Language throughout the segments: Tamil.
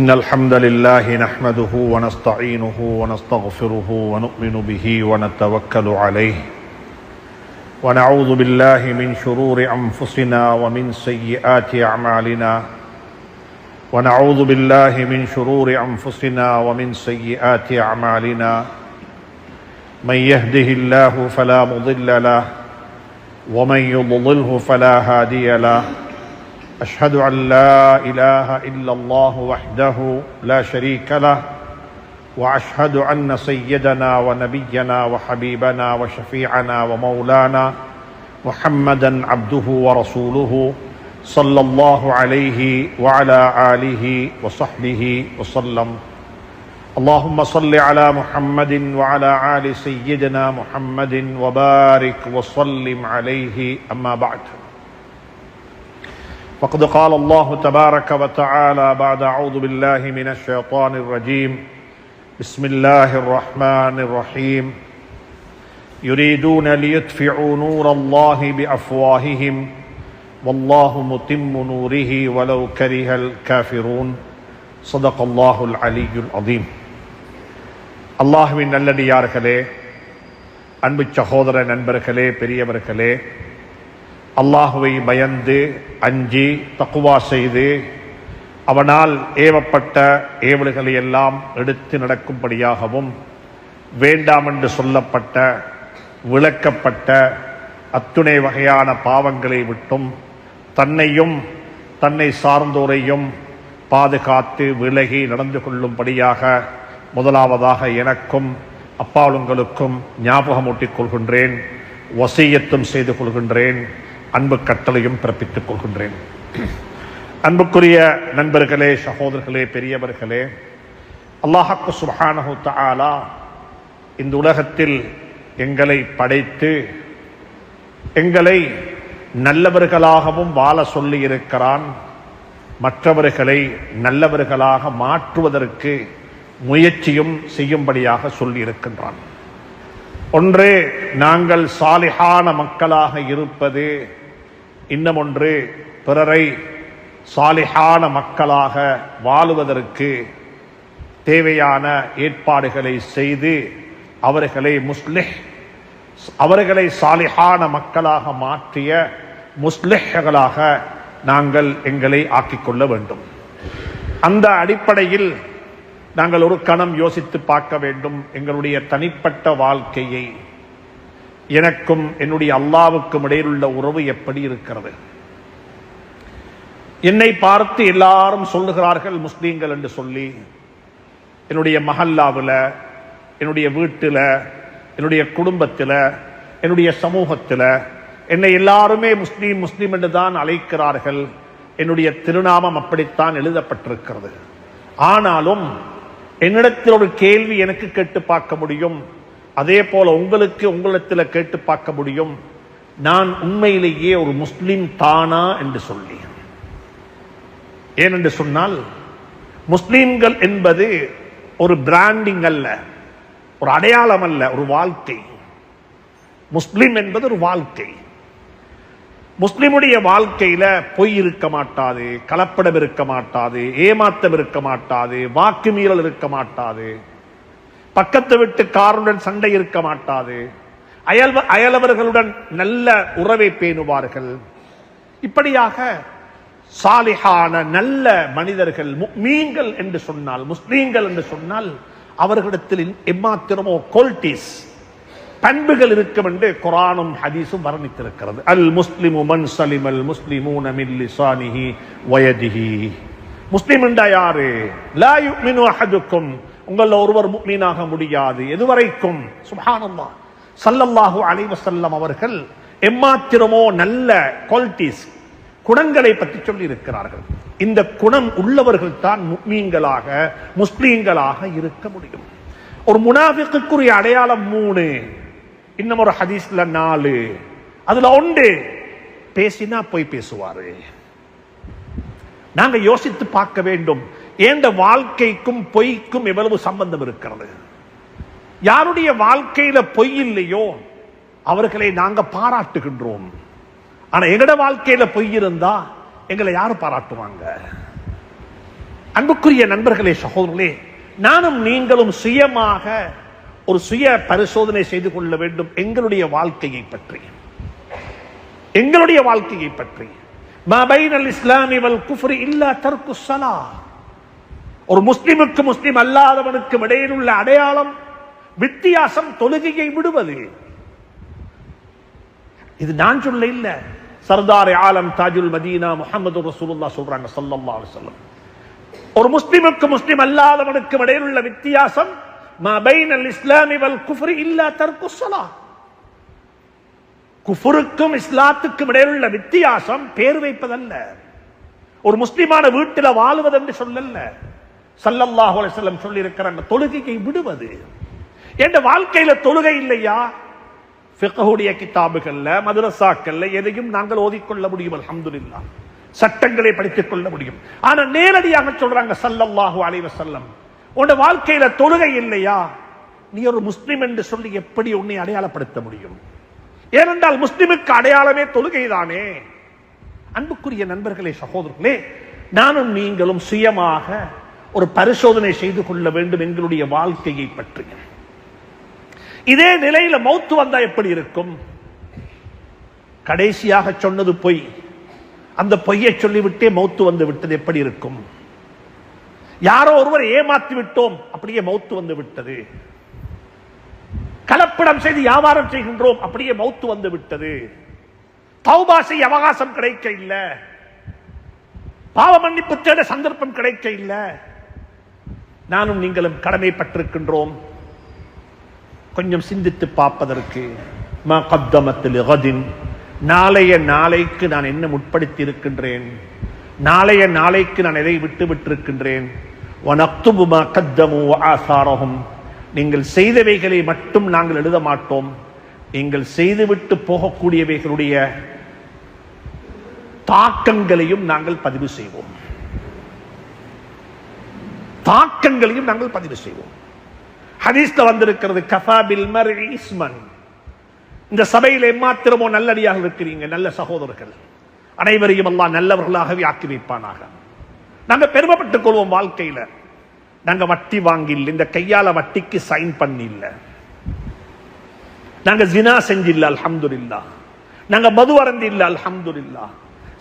إن الحمد لله نحمده ونستعينه ونستغفره ونؤمن به ونتوكل عليه ونعوذ بالله من شرور أنفسنا ومن سيئات أعمالنا ونعوذ بالله من شرور أنفسنا ومن سيئات أعمالنا من يهده الله فلا مضل له ومن يضلله فلا هادي له أشهد أن لا إله إلا الله وحده لا شريك له وأشهد أن سيدنا ونبينا وحبيبنا وشفيعنا ومولانا محمدا عبده ورسوله صلى الله عليه وعلى آله وصحبه وسلم اللهم صل على محمد وعلى آل سيدنا محمد وبارك وسلم عليه أما بعد فقد قال الله تبارك وتعالى بعد أعوذ بالله من الشيطان الرجيم بسم الله الرحمن الرحيم يريدون ليطفئوا نور الله بأفواههم والله متم نوره ولو كره الكافرون صدق الله العلي العظيم அல்லாஹ்வின் நல்லடியார்களே, அன்பு சகோதர நண்பர்களே, பெரியவர்களே, அல்லாஹுவை பயந்து அஞ்சி தக்குவா செய்து அவனால் ஏவப்பட்ட ஏவல்களை எல்லாம் எடுத்து நடக்கும்படியாகவும் வேண்டாம் என்று சொல்லப்பட்ட விளக்கப்பட்ட அத்துணை வகையான பாவங்களை விட்டும் தன்னையும் தன்னை சார்ந்தோரையும் பாதுகாத்து விலகி நடந்து கொள்ளும்படியாக முதலாவதாக எனக்கும் அப்பாலுங்களுக்கும் ஞாபகமூட்டிக் கொள்கின்றேன், வசியத்தும் செய்து கொள்கின்றேன், அன்பு கட்டளையும் பிறப்பித்துக் கொள்கின்றேன். அன்புக்குரிய நண்பர்களே, சகோதரர்களே, பெரியவர்களே, அல்லாஹ் சுப்ஹானஹு தஆலா இந்த உலகத்தில் எங்களை படைத்து எங்களை நல்லவர்களாகவும் வாழ சொல்லி இருக்கிறான். மற்றவர்களை நல்லவர்களாக மாற்றுவதற்கு முயற்சியும் செய்யும்படியாக சொல்லி இருக்கின்றான். ஒன்று நாங்கள் சாலிஹான மக்களாக இருப்பது, இன்னும் ஒன்று பிறரை சாலிஹான மக்களாக வாழுவதற்கு தேவையான ஏற்பாடுகளை செய்து அவர்களை சாலிஹான மக்களாக மாற்றிய முஸ்லிஹ்களாக நாங்கள் எங்களை ஆக்கிக்கொள்ள வேண்டும். அந்த அடிப்படையில் நாங்கள் ஒரு கணம் யோசித்து பார்க்க வேண்டும். எங்களுடைய தனிப்பட்ட வாழ்க்கையை, எனக்கும் என்னுடைய அல்லாவுக்கும் இடையில் உள்ள உறவு எப்படி இருக்கிறது? என்னை பார்த்து எல்லாரும் சொல்லுகிறார்கள் முஸ்லீம்கள் என்று சொல்லி. என்னுடைய மஹல்லாவில், என்னுடைய வீட்டில், என்னுடைய குடும்பத்தில், என்னுடைய சமூகத்தில் என்னை எல்லாருமே முஸ்லீம் முஸ்லீம் என்று தான் அழைக்கிறார்கள். என்னுடைய திருநாமம் அப்படித்தான் எழுதப்பட்டிருக்கிறது. ஆனாலும் என்னிடத்தில் ஒரு கேள்வி எனக்கு கேட்டு பார்க்க முடியும், அதே போல உங்களிடத்தில் கேட்டு பார்க்க முடியும், நான் உண்மையிலேயே ஒரு முஸ்லிம் தானா என்று சொல்லி. ஏனென்று சொன்னால், முஸ்லிம்கள் என்பது ஒரு பிராண்டிங் அல்ல, ஒரு அடையாளம் அல்ல, ஒரு வாழ்க்கை. முஸ்லிம் என்பது ஒரு வாழ்க்கை. முஸ்லிமுடைய வாழ்க்கையில பொய் இருக்க மாட்டாது, கலப்படம் இருக்க மாட்டாது, ஏமாத்தம் இருக்க மாட்டாது, வாக்கு மீறல் இருக்க மாட்டாது, பக்கத்து வீட்டுக்காரருடன் சண்டை இருக்க மாட்டாது, அயலவர்களுடன் நல்ல உறவை பேணுவார்கள். இப்படியாக சாலிஹான நல்ல மனிதர்கள் முஃமின்கள் என்று சொன்னால், முஸ்லீம்கள் என்று சொன்னால் அவர்களிடத்தில் எம்மாத்திரமோ குவாலிட்டிஸ், பண்புகள் இருக்கும் என்று குர்ஆனும் ஹதீஸும் வர்ணித்திருக்கிறது. அல் முஸ்லிமு மன் சலிமல் முஸ்லிமூன மின் லிசானிஹி வ யதிஹி. முஸ்லிம் என்றா யாரு? லா யுமினு அஹதுக்கும், உங்கள ஒருவர் முஃமினாக முடியாது எதுவரைக்கும். சுப்ஹானல்லாஹ், ஸல்லல்லாஹு அலைஹி வஸல்லம் அவர்கள் எம்மாத்திரமோ நல்ல குவாலிட்டிஸ், குணங்களை பற்றி சொல்லி இருக்கிறார்கள். இந்த குணம் உள்ளவர்கள் தான் முஃமின்களாக முஸ்லீம்களாக இருக்க முடியும். ஒரு முனாஃபிக்குரிய அடையாளம் 3, இன்னும் ஒரு ஹதீஸ்ல 4. அதுல 1 பேசினா போய் பேசுவாரு. நாங்க யோசித்து பார்க்க வேண்டும், ஏண்ட வாழ்க்கைக்கும் பொய்க்கும் எவ்வளவு சம்பந்தம் இருக்கிறது. யாருடைய வாழ்க்கையில பொய் இல்லையோ அவர்களை நாங்க பாராட்டுகின்றோம். ஆனா எங்கட வாழ்க்கையில பொய் இருந்தா எங்களை யாரு பாராட்டுவாங்க? அன்புக்குரிய நண்பர்களே, சகோதரர்களே, நானும் நீங்களும் சுயமாக ஒரு சுய பரிசோதனை செய்து கொள்ள வேண்டும். எங்களுடைய வாழ்க்கையை பற்றி, எங்களுடைய வாழ்க்கையை பற்றி. மா பைனல் இஸ்லாமி வல் குஃப்ரி இல்லா தர்க்கு ஸலாஹ். ஒரு முஸ்லிமுக்கு முஸ்லிம் அல்லாதவனுக்கு இடையில் உள்ள அடையாளம், வித்தியாசம் தொழுகையை விடுவது. இது நான் சொல்ல இல்ல, சர்தார் ஆலம் தாஜுல் மதீனா முஹம்மது ரசூலுல்லாஹ் சொல்றாங்க ஸல்லல்லாஹு அலைஹி வஸல்லம். ஒரு முஸ்லிமுக்கு முஸ்லிம் அல்லாதவனுக்கு இடையில் உள்ள வித்தியாசம், மா பைனல் இஸ்லாமி வல் குஃப்ரி இல்லா தர்க்கு ஸலாஹ். குஃபருக்கும் இஸ்லாத்துக்கும் இடையில் உள்ள வித்தியாசம் பேர் வைப்பதல்ல, ஒரு முஸ்லிமான வீட்டில் வாழுவது என்று சொல்லல்ல. ஸல்லல்லாஹு அலைஹி வஸல்லம் சொல்லி இருக்கிறாங்க, தொழுகையை விடுவது. என்ற வாழ்க்கையில தொழுகை இல்லையா, ஃபிக்ஹுடைய கிதாபுகள்ல மதரசாக்கள்ல எதையும் நாங்கள் ஓதிக்கொள்ள முடியும், அல்ஹம்துலில்லாஹ். சட்டங்களை படித்துக் கொள்ள முடியும். ஆனா நேரடியாக சொல்றாங்க ஸல்லல்லாஹு அலைஹி வஸல்லம், உன் வாழ்க்கையில தொழுகை இல்லையா, நீ ஒரு முஸ்லிம் என்று சொல்லி எப்படி உன்னை அடையாளப்படுத்த முடியும்? ஏனென்றால் முஸ்லிமுக்கு அடையாளமே தொழுகைதானே. அன்புக்குரிய நண்பர்களே, சகோதரர்களே, நானும் நீங்களும் சுயமாக ஒரு பரிசோதனை செய்து கொள்ள வேண்டும் எங்களுடைய வாழ்க்கையை பற்றி. இதே நிலையில மௌத்து வந்தா எப்படி இருக்கும்? கடைசியாக சொன்னது பொய், அந்த பொய்யை சொல்லிவிட்டே மௌத்து வந்து விட்டது எப்படி இருக்கும்? யாரோ ஒருவர் ஏமாற்றி விட்டோம், அப்படியே மௌத்து வந்து விட்டது. கலப்படம் செய்து வியாபாரம் செய்கின்றோம், அப்படியே மௌத்து வந்து விட்டது. தௌபா செய்ய அவகாசம் கிடைக்க இல்ல, பாவ மன்னிப்பு தேட சந்தர்ப்பம் கிடைக்க இல்ல. நானும் நீங்களும் கடமைப்பட்டிருக்கின்றோம் கொஞ்சம் சிந்தித்து பார்ப்பதற்கு. மா கத்தமத் லிகதின், நாளைய நாளைக்கு நான் என்ன முற்படுத்தி இருக்கின்றேன், நாளைய நாளைக்கு நான் எதை விட்டு விட்டிருக்கின்றேன். வனக்துபு மா கத்தமு வஆசாரஹும், நீங்கள் செய்தவைகளை மட்டும் நாங்கள் எழுத மாட்டோம், நீங்கள் செய்துவிட்டு போகக்கூடியவைகளுடைய தாக்கங்களையும் நாங்கள் பதிவு செய்வோம், தாக்கங்களையும் நாங்கள் பதிவு செய்வோம். ஹதீஸ்ல வந்திருக்கிறது, கஃபா பில் மர்இ இஸ்மன். இந்த சபையில் எம்மாத்திரமோ நல்லடியாக இருக்கிறீங்க, நல்ல சகோதரர்கள் அனைவரையும் அல்லாஹ் நல்லவர்களாகவே ஆக்கி வைப்பானாக. நாங்க பெருமைப்பட்டுக் கொள்வோம் வாழ்க்கையில. நாங்க வட்டி வாங்கி இல்ல, இந்த கையால வட்டிக்கு சைன் பண்ணி இல்ல, நாங்க ஜினா செஞ்சில்ல அல்ஹம்துலில்லாஹ், நாங்க மது அருந்தி இல்ல அல்ஹம்துலில்லாஹ்.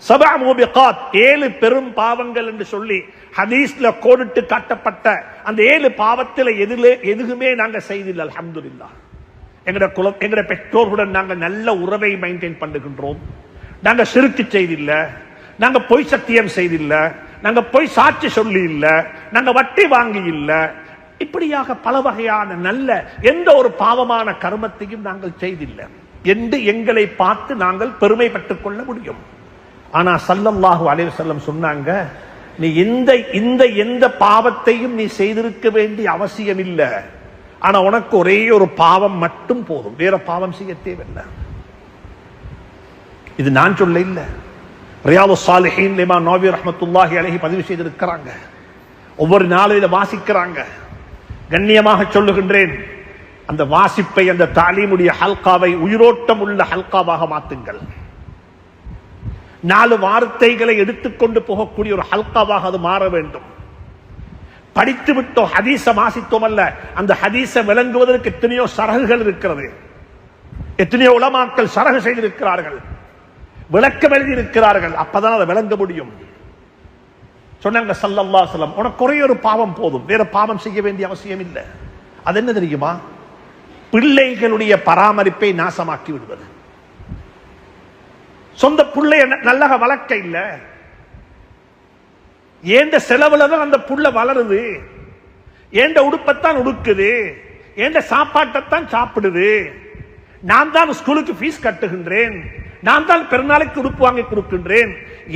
சபா மூபிகாத், 7 பெரும் பாவங்கள் என்று சொல்லி ஹதீஸ்ல கோடிட்டு காட்டப்பட்ட அந்த 7 பாவத்தில் எதுவுமே நாங்க செய்தில்லை அல்ஹம்துலில்லாஹ். எங்கட பெற்றோர்களுடன் நாங்க நல்ல உறவை மெயின்டைன் பண்ணுகின்றோம். நாங்க சிறுக்கு செய்தில்ல, நாங்க பொய் சத்தியம் செய்தில்ல, நாங்க பொய் சாட்சி சொல்லி இல்ல, நாங்க வட்டி வாங்கி இல்ல. இப்படியாக பல வகையான நல்ல எந்த ஒரு பாவமான கர்மத்தையும் நாங்கள் செய்தில்லை என்று எங்களை பார்த்து நாங்கள் பெருமை பெற்றுக் கொள்ள முடியும். ஆனா ஸல்லல்லாஹு அலைஹி வஸல்லம் சொன்னாங்க, நீ எந்த பாவத்தையும் நீ செய்திருக்க வேண்டிய அவசியம் இல்லை, ஆனா உனக்கு ஒரே ஒரு பாவம் மட்டும் போதும், வேற பாவம் செய்ய தேவையில்லை. இது நான் சொல்ல இல்ல, ரியாதுஸ் ஸாலிஹீன் இமாம் நவவி ரஹ்மத்துல்லாஹி அலைஹி பதிவு செய்திருக்கிறாங்க. ஒவ்வொரு நாளில வாசிக்கிறாங்க. கண்ணியமாக சொல்லுகின்றேன், அந்த வாசிப்பை, அந்த தாலீமுடைய ஹல்காவை உயிரோட்டம் உள்ள ஹல்காவாக மாத்துங்கள். 4 வார்த்தைகளை எடுத்துக்கொண்டு போகக்கூடிய ஒரு ஹல்காவாக அது மாற வேண்டும். படித்து விட்டோம், ஹதீஸ வாசித்தோம் அல்ல, அந்த ஹதீஸ விளங்குவதற்கு எத்தனையோ சரகுகள் இருக்கிறது, எத்தனையோ உலமாக்கள் சரகு செய்திருக்கிறார்கள், விளக்கம் எழுதி இருக்கிறார்கள், அப்பதான் அதை விளங்க முடியும். சொன்னாங்க ஸல்லல்லாஹு அலைஹி வஸல்லம், உனக்கு ஒரே ஒரு பாவம் போதும், வேற பாவம் செய்ய வேண்டிய அவசியம் இல்லை. அது என்ன தெரியுமா? பிள்ளைகளுடைய பராமரிப்பை நாசமாக்கி விடுவது. சொந்த பிள்ளைய நல்ல வளர்க்க இல்ல, ஏண்ட செலவுல தான் அந்த புள்ள வளருது, ஏண்ட உடுப்பத்தான் உடுக்குது, ஏண்ட சாப்பாட்டைத்தான் சாப்பிடுது, நான் தான் ஸ்கூலுக்கு ஃபீஸ் கட்டுகின்றேன், நான் தான் பெருநாளைக்கு உடுப்பு வாங்கி கொடுக்கின்றேன்,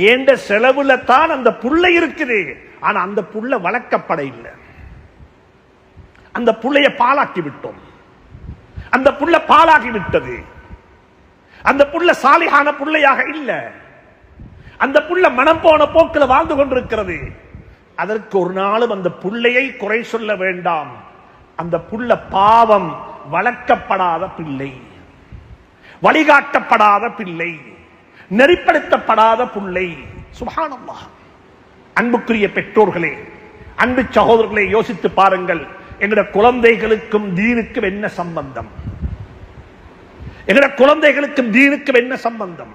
ஏண்ட செலவுல தான் அந்த புள்ள இருக்குது. ஆனா அந்த புள்ள வளர்க்கப்பட இல்லை, அந்த புள்ளைய பாலாக்கி விட்டோம், அந்த புள்ள பாலாகி விட்டது, அந்த புள்ள சாலிஹான புள்ளையாக இல்ல, அந்த புள்ள மனம் போன போக்கில் வாழ்ந்து கொண்டிருக்கிறது. அதற்கு ஒரு நாளும் அந்த புள்ளையை குறை சொல்ல வேண்டாம். அந்த புள்ள பாவம், வளர்க்கப்படாத பிள்ளை, வழிகாட்டப்படாத பிள்ளை, நெறிப்படுத்தப்படாத பிள்ளை. சுப்ஹானல்லாஹ். அன்புக்குரிய பெற்றோர்களே, அன்பு சகோதரர்களை யோசித்து பாருங்கள், எங்கட குழந்தைகளுக்கும் தீனுக்கும் என்ன சம்பந்தம்? எங்கட குழந்தைகளுக்கும் தீனுக்கும் என்ன சம்பந்தம்?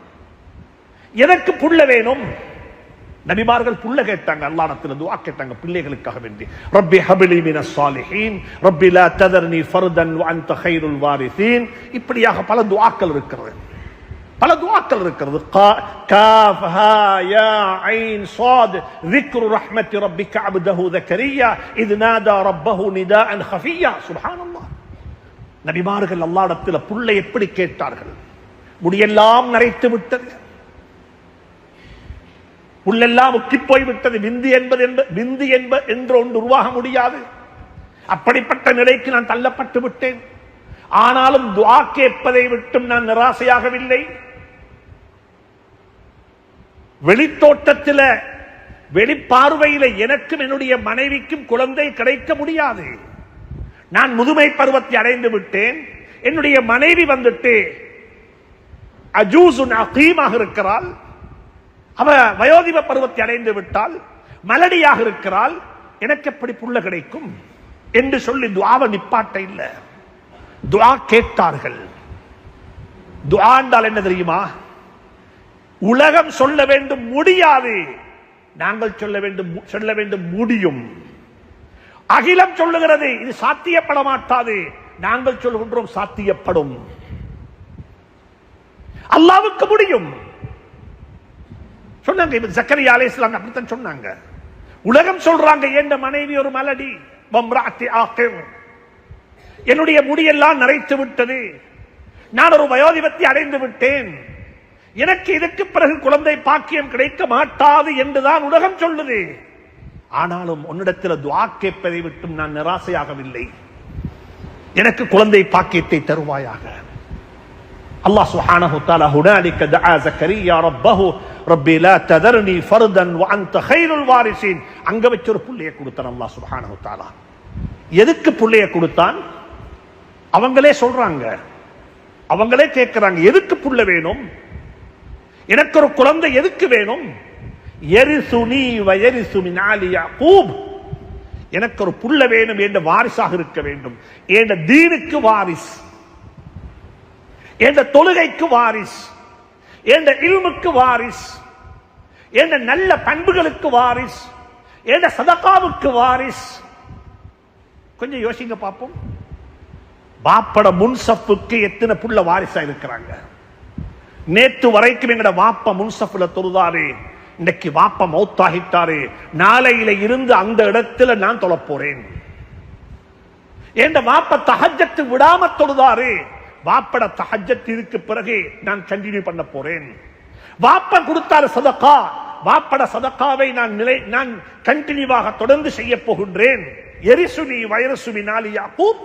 எதற்கு புள்ள வேணும்? நபிமார்கள் புள்ள கேட்டாங்க, அல்லாஹ்விடத்தில் துஆ கேட்டாங்க பிள்ளைகளுக்காக வேண்டி. ரப்பி ஹப்லி மினஸ் ஸாலிஹீன் ரப்பி லா ததர்னி ஃபர்தன் வ அன்த கைருல் வாரிசீன். இப்படியாக பல துஆக்கள் இருக்கிறது, பல துஆக்கள் இருக்கிறது. காஃப் ஹா யா ஐன் ஸாத் ذிக்ரு ரஹ்மத்தி ரப்பிக அப்தஹு ஸக்கரியா இத் நாதா ரப்பஹு நிதாஅன் خفيا. சுப்ஹானல்லாஹ். நபிமார்கள் அல்லாஹ்விடத்தில் புள்ள எப்படி கேட்டார்கள்? முடியெல்லாம் நரைத்து விட்டது, உள்ளெல்லாம் உக்கி போய்விட்டது. விந்து என்று ஒன்று உருவாக முடியாது. அப்படிப்பட்ட நிலைக்கு நான் தள்ளப்பட்டு விட்டேன். ஆனாலும் துஆ கேட்பதை விட்டும் நான் நிராசையாகவில்லை. வெளித்தோட்டத்தில் வெளிப்பார்வையில் எனக்கும் என்னுடைய மனைவிக்கும் குழந்தை கிடைக்க முடியாது. நான் முதுமை பருவத்தை அடைந்து விட்டேன். என்னுடைய மனைவி வந்துட்டு அஜூசுன் அகீமாக இருக்கிறாள். அவ வயோதிப பருவத்தை அடைந்து விட்டால், மலடியாக இருக்கிறாள். எனக்கு எப்படி புள்ள கிடைக்கும் என்று சொல்லி துஆவை நிப்பாட்ட இல்ல, துஆ கேட்டார்கள். துஆ என்றால் என்ன தெரியுமா? உலகம் சொல்ல வேண்டும் முடியாது, நாங்கள் சொல்ல வேண்டும் முடியும். அகிலம் சொல்லுகிறது இது சாத்தியப்பட மாட்டாது, நாங்கள் சொல்கின்றோம் சாத்தியப்படும். அல்லாஹ்வுக்கு முடியும் சொன்னாங்க. ஜக்கரியா அலைஹிஸ்ஸலாம் அப்படித்தான் சொன்னாங்க. உலகம் சொல்றாங்க என் மனைவி ஒரு மலடி, என்னுடைய முடியெல்லாம் நரைத்து விட்டது, நான் ஒரு வயோதிபத்தை அடைந்து விட்டேன், எனக்கு இதற்கு பிறகு குழந்தை பாக்கியம் கிடைக்க மாட்டாது என்றுதான் உலகம் சொல்லுது. ஆனாலும் உன்னிடத்தில் துஆ கேட்பதை விட்டும் நான் நிராசையாகவில்லை. எனக்கு குழந்தை பாக்கியத்தை தருவாயாக. அல்லாஹ் சுப்ஹானஹு வ தஆலா ஹுனாலிக தஆ ஜக்கரியா ரப்பஹு ரப்பி லா ததர்னி ஃபர்தன் வ அன்த கைருல் வாரிசீன். அங்க வச்சு ஒரு புள்ளைய கொடுத்தான் அல்லாஹ் சுப்ஹானஹு வ தஆலா. எதுக்கு புள்ளைய கொடுத்தான்? அவங்களே சொல்றாங்க, அவங்களே கேட்கிறாங்க, எதுக்கு புள்ள வேணும்? எனக்கு ஒரு குழந்தை எதுக்கு வேணும்? யரிசுனி வ யரிசு மின் ஆலி யாக்கூப். எனக்கு ஒரு புள்ள வேணும், என்ற வாரிசாக இருக்க வேண்டும், என்ற தீனுக்கு வாரிஸ், என்ற தொழுகைக்கு வாரிஸ், என்ற இல்முக்கு வாரிஸ், என்ற நல்ல பண்புகளுக்கு வாரிஸ், என்ற சதகாவுக்கு வாரிஸ். கொஞ்சம் யோசிங்க பார்ப்போம். பாப்பட முன்சப்புக்கு எத்தனை புள்ள வாரிசா இருக்கிறாங்க? நேற்று வரைக்கும் எங்கட வாப்ப முன்சப்புல தொழுதாரு, இன்னைக்கு வாப்ப மௌத்தாகிட்டாரு, நாளையில இருந்து அந்த இடத்துல நான் தொழ போறேன். என்ற வாப்ப தஹஜ்ஜத் விடாம தொழுதாரு, வாப்பட தஹஜ்ஜத்திற்கு பிறகு நான் கண்டினியூ பண்ண போறேன். வாப்ப கொடுத்தாரு சதகா, வாப்பட சதகாவை நான் கண்டினியூவாக தொடர்ந்து செய்ய போகின்றேன். எரிசுனி வைரசுமி நாலி யாக்கூப்.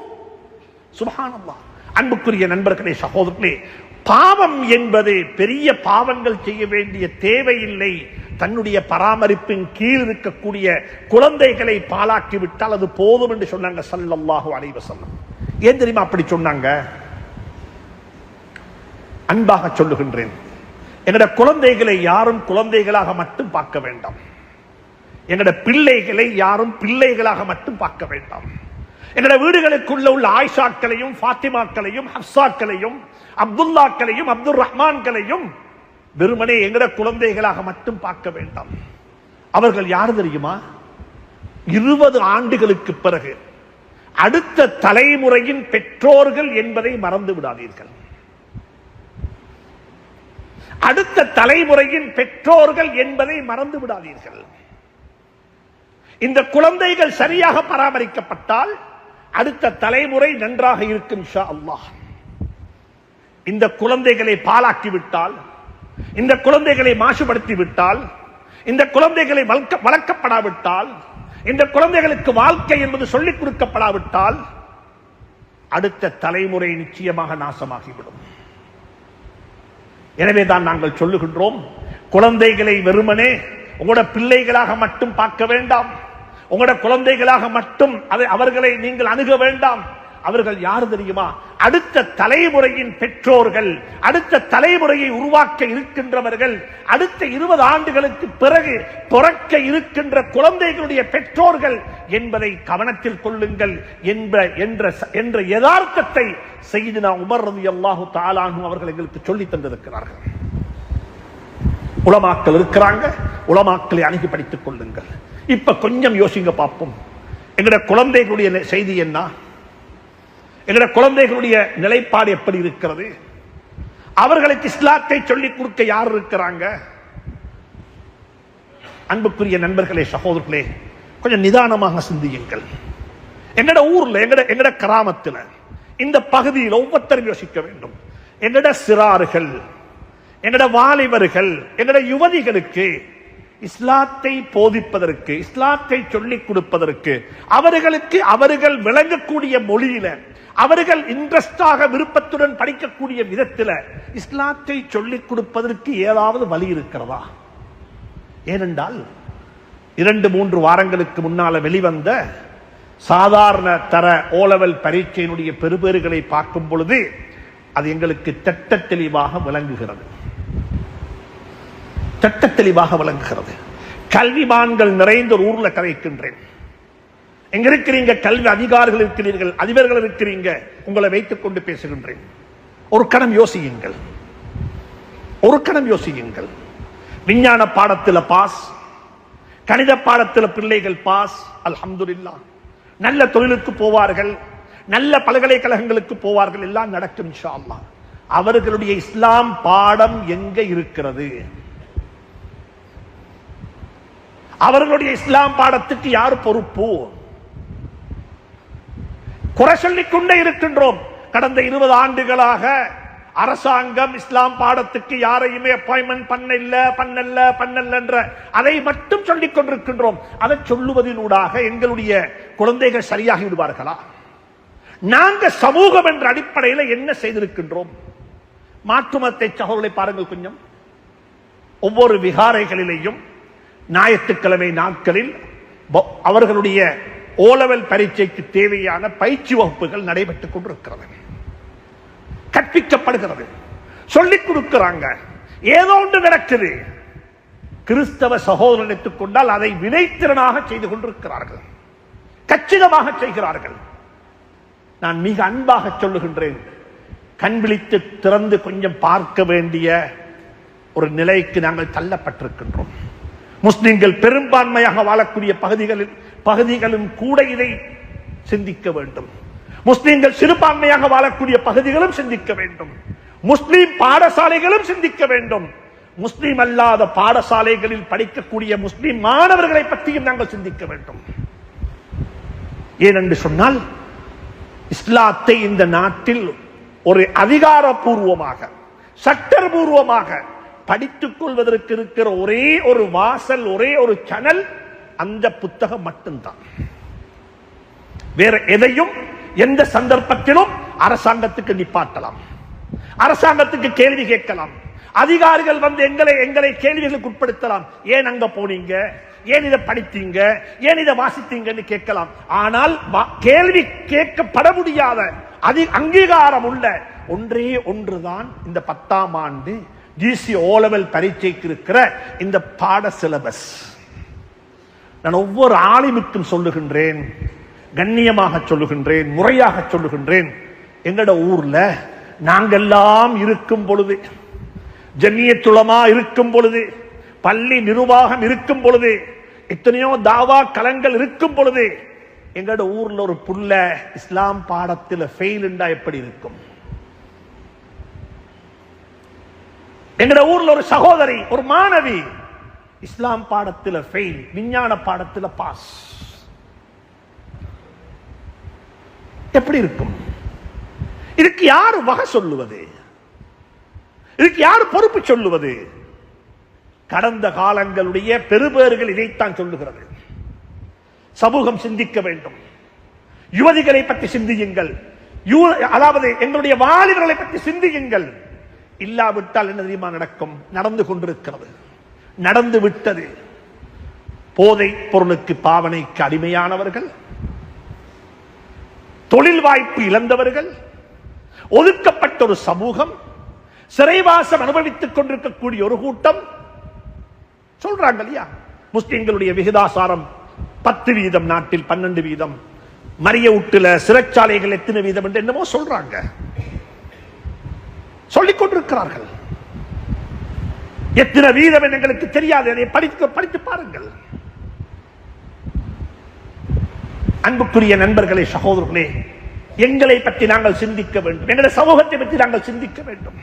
சுப்ஹானல்லாஹ். அன்புக்குரிய நண்பர்களே, சகோதரர்களே, பாவம் என்பது பெரிய பாவங்கள் செய்ய வேண்டிய தேவையில்லை. தன்னுடைய பராமரிப்பின் கீழ் இருக்கக்கூடிய குழந்தைகளை பாலாக்கி விட்டால் அது போதும் என்று சொன்னாங்க ஸல்லல்லாஹு அலைஹி வஸல்லம். ஏன் தெரியுமா அப்படி சொன்னாங்க? அன்பாக சொல்லுகின்றேன், எங்கட குழந்தைகளை யாரும் குழந்தைகளாக மட்டும் பார்க்க வேண்டாம். எங்கட பிள்ளைகளை யாரும் பிள்ளைகளாக மட்டும் பார்க்க வேண்டாம். எங்கட வீடுகளுக்குள்ள உள்ள ஆயிஷாக்களையும் ஃபாத்திமாக்களையும் ஹப்சாக்களையும் அப்துல்லாக்களையும் அப்துல் ரஹ்மான்களையும் வெறுமனே எங்கட குழந்தைகளாக மட்டும் பார்க்க வேண்டாம். அவர்கள் யாரு தெரியுமா? 20 ஆண்டுகளுக்கு பிறகு அடுத்த தலைமுறையின் பெற்றோர்கள் என்பதை மறந்து விடாதீர்கள். அடுத்த தலைமுறையின் பெற்றோர்கள் என்பதை மறந்து விடாதீர்கள். இந்த குழந்தைகள் சரியாக பராமரிக்கப்பட்டால் அடுத்த தலைமுறை நன்றாக இருக்கும் இன்ஷா அல்லாஹ். இந்த குழந்தைகளை பாலாக்கி விட்டால், இந்த குழந்தைகளை மாசுபடுத்தி விட்டால், இந்த குழந்தைகளை வளர்க்கப்படாவிட்டால், இந்த குழந்தைகளுக்கு வாழ்க்கை என்பது சொல்லிக் கொடுக்கப்படாவிட்டால் அடுத்த தலைமுறை நிச்சயமாக நாசமாகிவிடும். எனவேதான் நாங்கள் சொல்லுகின்றோம், குழந்தைகளை வெறுமனே உங்களோட பிள்ளைகளாக மட்டும் பார்க்க வேண்டாம், உங்களோட குழந்தைகளாக மட்டும் அவர்களை நீங்கள் அணுக வேண்டாம். அவர்கள் யார் தெரியுமா? அடுத்த தலைமுறையின் பெற்றோர்கள், அடுத்த தலைமுறையை உருவாக்க இருக்கின்றவர்கள், அடுத்த 20 ஆண்டுகளுக்கு பிறகு பிறக்க இருக்கின்ற குழந்தைகளுடைய பெற்றோர்கள் என்பதை கவனத்தில் கொள்ளுங்கள் என்ற யதார்த்தத்தை சய்யிதுனா உமர் ரலியல்லாஹு தஆலா அன்ஹு அவர்கள் எங்களுக்கு சொல்லி தந்திருக்கிறார்கள். உலமாக்கள் இருக்கிறாங்க, உலமாக்களை அணுகி படித்துக் கொள்ளுங்கள். இப்ப கொஞ்சம் யோசிங்க பார்ப்போம். எங்களுடைய குழந்தைகளுடைய செய்தி என்ன? எங்களுடைய குழந்தைகளுடைய நிலைப்பாடு எப்படி இருக்கிறது? அவர்களுக்கு இஸ்லாத்தை சொல்லிக் கொடுக்க யார் இருக்கிறாங்க? அன்புக்குரிய நண்பர்களே, சகோதரர்களே, கொஞ்சம் நிதானமாக சிந்தியுங்கள். எங்கட ஊர்ல, எங்கட கிராமத்தில், இந்த பகுதியில் ஒவ்வொருத்தரும் யோசிக்க வேண்டும். எங்கட சிறார்கள், எங்கட வாலிபர்கள், எங்கட யுவதிகளுக்கு இஸ்லாத்தை போதிப்பதற்கு, இஸ்லாத்தை சொல்லிக் கொடுப்பதற்கு, அவர்களுக்கு அவர்கள் விளங்கக்கூடிய மொழியில, அவர்கள் இன்ட்ரெஸ்டாக விருப்பத்துடன் படிக்கக்கூடிய விதத்தில் இஸ்லாத்தை சொல்லிக் கொடுப்பதற்கு ஏதாவது வழி இருக்கிறதா? ஏனென்றால் 2-3 வாரங்களுக்கு முன்னால வெளிவந்த சாதாரண தர ஓலவல் பரீட்சையினுடைய பெறுபேறுகளை பார்க்கும் பொழுது அது எங்களுக்கு திட்ட தெளிவாக விளங்குகிறது. திட்ட தெளிவாக விளங்குகிறது. கல்விமான்கள் நிறைந்த ஒரு ஊர்ல கதைக்கின்றேன். எங்க இருக்கிறீங்க? கல்வி அதிகாரிகள் இருக்கிறீர்கள், அதிபர்கள் இருக்கிறீங்க. உங்களை வைத்துக் கொண்டு பேசுகின்றேன். ஒரு கணம் யோசியுங்கள், ஒரு கணம் யோசியுங்கள். விஞ்ஞான பாடத்தில் பாஸ், கணித பாடத்தில் பிள்ளைகள் பாஸ், அல்ஹம்துலில்லாஹ். நல்ல தொழிலுக்கு போவார்கள், நல்ல பல்கலைக்கழகங்களுக்கு போவார்கள், எல்லாம் நடக்கும் இன்ஷா அல்லாஹ். அவர்களுடைய இஸ்லாம் பாடம் எங்க இருக்கிறது? அவர்களுடைய இஸ்லாம் பாடத்துக்கு யார் பொறுப்பு? குறை சொல்லிக் கொண்டே இருக்கின்றோம். கடந்த 20 ஆண்டுகளாக அரசாங்கம் இஸ்லாம் பாடத்துக்கு யாரையுமே அப்பாயின்மெண்ட் பண்ணல என்ற அதை மட்டும் சொல்லிக் கொண்டிருக்கின்றோம். அதை சொல்லுவதனூடாக எங்களுடைய குழந்தைகள் சரியாகி விடுவார்களா? நாங்க சமூகம் என்ற அடிப்படையில் என்ன செய்திருக்கின்றோம்? மாற்றுமத்தை சகோதரர்களை பாருங்கள் கொஞ்சம். ஒவ்வொரு விகாரைகளிலேயும் ஞாயிற்றுக்கிழமை நாட்களில் அவர்களுடைய ஓலவல் பரீட்சைக்கு தேவையான பயிற்சி வகுப்புகள் நடைபெற்றுக் கொண்டிருக்கிறது, கற்பிக்கப்படுகிறது, சொல்லிக் கொடுக்கிறாங்க. ஏதோ ஒன்று நடக்குது. கிறிஸ்தவ சகோதரன் எடுத்துக் கொண்டால் அதை வினைத்திறனாக செய்து கொண்டிருக்கிறார்கள், கச்சிதமாக செய்கிறார்கள். நான் மிக அன்பாக சொல்லுகின்றேன், கண் விழித்து திறந்து கொஞ்சம் பார்க்க வேண்டிய ஒரு நிலைக்கு நாங்கள் தள்ளப்பட்டிருக்கின்றோம். முஸ்லிம்கள் பெரும்பான்மையாக வாழக்கூடிய பகுதிகளும் கூட இதை சிந்திக்க வேண்டும். முஸ்லிம்கள் சிறுபான்மையாக வாழக்கூடிய பகுதிகளும் சிந்திக்க வேண்டும். முஸ்லிம் பாடசாலைகளும் சிந்திக்க வேண்டும். முஸ்லிம் அல்லாத பாடசாலைகளில் படிக்கக்கூடிய முஸ்லிம் மாணவர்களை பற்றியும் நாங்கள் சிந்திக்க வேண்டும். ஏனென்று சொன்னால், இஸ்லாத்தை இந்த நாட்டில் ஒரு அதிகாரப்பூர்வமாக, சட்டபூர்வமாக படித்துக் கொள்வதற்கு இருக்கிற ஒரே ஒரு வாசல், ஒரே ஒரு சேனல் அந்த புத்தகம் மட்டும்தான். வேற எதையும் எந்த சந்தர்ப்பத்திலும் அரசாங்கத்துக்கு நிப்பாட்டலாம், அரசாங்கத்துக்கு கேள்வி கேட்கலாம், அதிகாரிகள் வந்து எங்களை கேள்விகளுக்கு உட்படுத்தலாம். ஏன் அங்க போனீங்க, ஏன் இதை படித்தீங்க, ஏன் இதை வாசித்தீங்கன்னு கேட்கலாம். ஆனால் கேள்வி கேட்கப்பட முடியாத அங்கீகாரம் உள்ள ஒன்றே ஒன்றுதான் இந்த 10ஆம் ஆண்டு ஜிசி ஓலவல் பரீட்சைக்கு இருக்கிற இந்த பாட சிலபஸ். நான் ஒவ்வொரு ஆலிமுக்கும் சொல்லுகின்றேன், கண்ணியமாக சொல்லுகின்றேன், முறையாக சொல்லுகின்றேன். எங்கட ஊர்ல நாங்கெல்லாம் இருக்கும் பொழுது, ஜமியத்துல் உலமா இருக்கும் பொழுது, பள்ளி நிர்வாகம் இருக்கும் பொழுது, எத்தனையோ தாவா களங்கள் இருக்கும் பொழுது, எங்கட ஊர்ல ஒரு புள்ள இஸ்லாம் பாடத்தில் ஃபெயில் எப்படி இருக்கும்? எங்கட ஊர்ல ஒரு சகோதரி, ஒரு மாணவி இஸ்லாம் பாடத்தில் ஃபெயில், விஞ்ஞான பாடத்தில் பாஸ், எப்படி இருக்கும்? இதுக்கு யார் வகை சொல்லுவது? இதுக்கு யார் பொறுப்பு சொல்லுவது? கடந்த காலங்களுடைய பெருபேறுகள் இதைத்தான் சொல்லுகிறது. சமூகம் சிந்திக்க வேண்டும். யுவதிகளை பற்றி சிந்தியுங்கள், அதாவது எங்களுடைய வாலிபர்களை பற்றி சிந்தியுங்கள். இல்லாவிட்டால் என்ன தெரியுமா நடக்கும்? நடந்து கொண்டிருக்கிறது, நடந்து விட்டது. போதை பொருளுக்கு, பாவனைக்கு அடிமையானவர்கள், தொழில் வாய்ப்பு இழந்தவர்கள், ஒதுக்கப்பட்ட ஒரு சமூகம், சிறைவாசம் அனுபவித்துக் கொண்டிருக்கக்கூடிய ஒரு கூட்டம் சொல்றாங்க இல்லையா, முஸ்லிம்களுடைய விகிதாசாரம் 10%, நாட்டில் 12%, மரிய உட்டுல சிறைச்சாலைகள் எத்தனை வீதம் என்று என்னமோ சொல்றாங்க, சொல்லிக் கொண்டிருக்கிறார்கள். எத்தனை வீதம் எங்களுக்கு தெரியாது, அதை படித்து பாருங்கள். அன்புக்குரிய நண்பர்களே, சகோதரர்களே, எங்களை பற்றி நாங்கள் சிந்திக்க வேண்டும், எங்களுடைய சமூகத்தை பற்றி நாங்கள் சிந்திக்க வேண்டும்.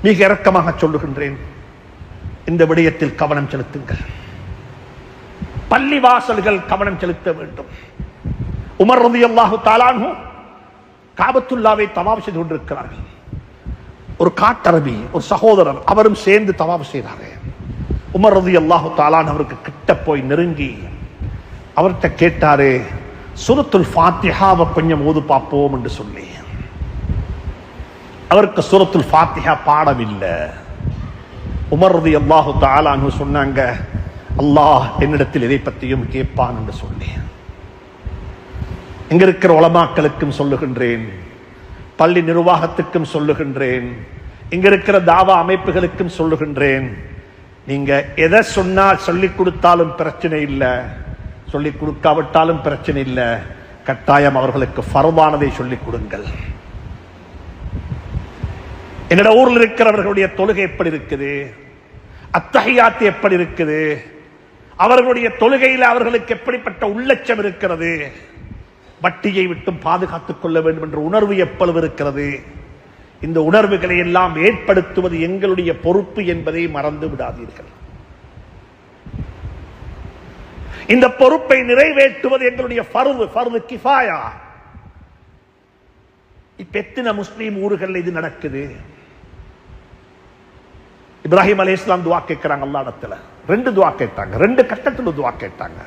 மிக இரக்கமாக சொல்லுகின்றேன், இந்த விடயத்தில் கவனம் செலுத்துங்கள். பள்ளிவாசல்கள் கவனம் செலுத்த வேண்டும். உமர் ரலியல்லாஹு தஆலா அன்ஹு காபத்துல்லாவை தவாப் செய்து கொண்டிருக்கிறார்கள். ஒரு காட்டரபி, ஒரு சகோதரர், அவரும் சேர்ந்து தவாப் செய்தார். உமர் ரலியல்லாஹு தஆலா அவருக்கு கிட்ட போய் நெருங்கி அவர்கிட்ட கேட்டாரு, சூரத்துல் ஃபாத்திஹாவை கொஞ்சம் ஓது பார்ப்போம் என்று சொல்லி. அவருக்கு சூரத்துல் ஃபாத்திஹா பாடமில்லை. உமர் ரலியல்லாஹு தஆலா அன்ஹு சொன்னாங்க, அல்லாஹ் என்னிடத்தில் எதை பற்றியும் கேட்பான் என்று சொல்லி. இங்க இருக்கிற உலமாக்களுக்கும் சொல்லுகின்றேன், பள்ளி நிர்வாகத்துக்கும் சொல்லுகின்றேன், இங்க இருக்கிற தாவா அமைப்புகளுக்கும் சொல்லுகின்றேன், நீங்க எதை சொன்னா சொல்லிக் கொடுத்தாலும் பிரச்சனை இல்லை, சொல்லிக் கொடுக்காவிட்டாலும் பிரச்சனை இல்லை, கட்டாயம் அவர்களுக்கு ஃபர்தானதை சொல்லிக் கொடுங்கள். என்னோட ஊரில் இருக்கிறவர்களுடைய தொழுகை எப்படி இருக்குது, அத்தஹியாத் எப்படி இருக்குது, அவர்களுடைய தொழுகையில் அவர்களுக்கு எப்படிப்பட்ட உள்ளச்சம் இருக்கிறது, வட்டியை விட்டும் பாதுகாத்துக் கொள்ள வேண்டும் என்ற உணர்வு எப்பளவு இருக்கிறது, இந்த உணர்வுகளை எல்லாம் ஏற்படுத்துவது எங்களுடைய பொறுப்பு என்பதை மறந்து விடாதீர்கள். இந்த பொறுப்பை நிறைவேற்றுவது எங்களுடைய ஃபர்து கிஃபாயா. இப்ப எத்தனை முஸ்லீம் ஊர்கள் இது நடக்குது? இப்ராஹிம் அலைஹிஸ்ஸலாம் துஆ கேட்கிறாங்க அல்லாஹ் இடத்துல. 2 துஆ கேட்டாங்க, 2 கட்டத்துல துஆ கேட்டாங்க.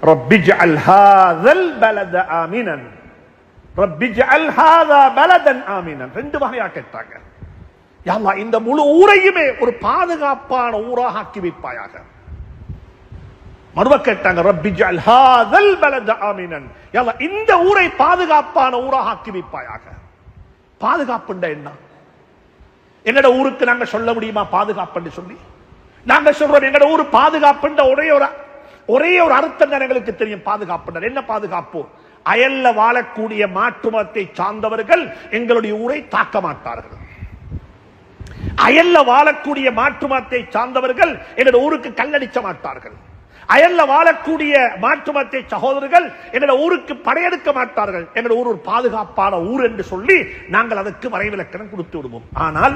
ரப்பிஜ்அல் ஹாதல் பலத ஆமினன், ரப்பிஜ்அல் ஹாதா பலதன் ஆமினன். 2 வகையா கேட்டாங்க. யா அல்லாஹ், இந்த முழு ஊரையுமே ஒரு பாதுகாப்பான ஊராக ஆக்கி வைப்பாயாக. மறுவ கேட்டாங்க, ரப்பிஜ்அல் ஹாதல் பலத ஆமினன், யா அல்லாஹ், இந்த ஊரை பாதுகாப்பான ஊராக ஆக்கி வைப்பாயாக. பாதுகாப்புண்டா என்ன? எங்கட ஊருக்கு நாங்க சொல்ல முடியுமா பாதுகாப்புன்னு சொல்லி? நாங்க சொல்றோம் எங்கட ஊர் பாதுகாப்புன்ற ஒரே ஒரு அர்த்தம் தான் எங்களுக்கு தெரியும். பாதுகாப்புன்ற என்ன? பாதுகாப்பு, அயல்ல வாழக்கூடிய மாற்று மதத்தை சார்ந்தவர்கள் எங்களுடைய ஊரை தாக்க மாட்டார்கள். அயல்ல வாழக்கூடிய மாற்று மதத்தை சார்ந்தவர்கள் எங்களுடைய ஊருக்கு கல்லடிச்ச மாட்டார்கள். அயல்ல வாழக்கூடிய மாற்று மதத்தை சகோதரர்கள் எங்களுடைய ஊருக்கு படையெடுக்க மாட்டார்கள். எங்களுடைய ஊர் ஒரு பாதுகாப்பான ஊர் என்று சொல்லி நாங்கள் அதற்கு வரைவிலக்கணம் கொடுத்து விடுவோம். ஆனால்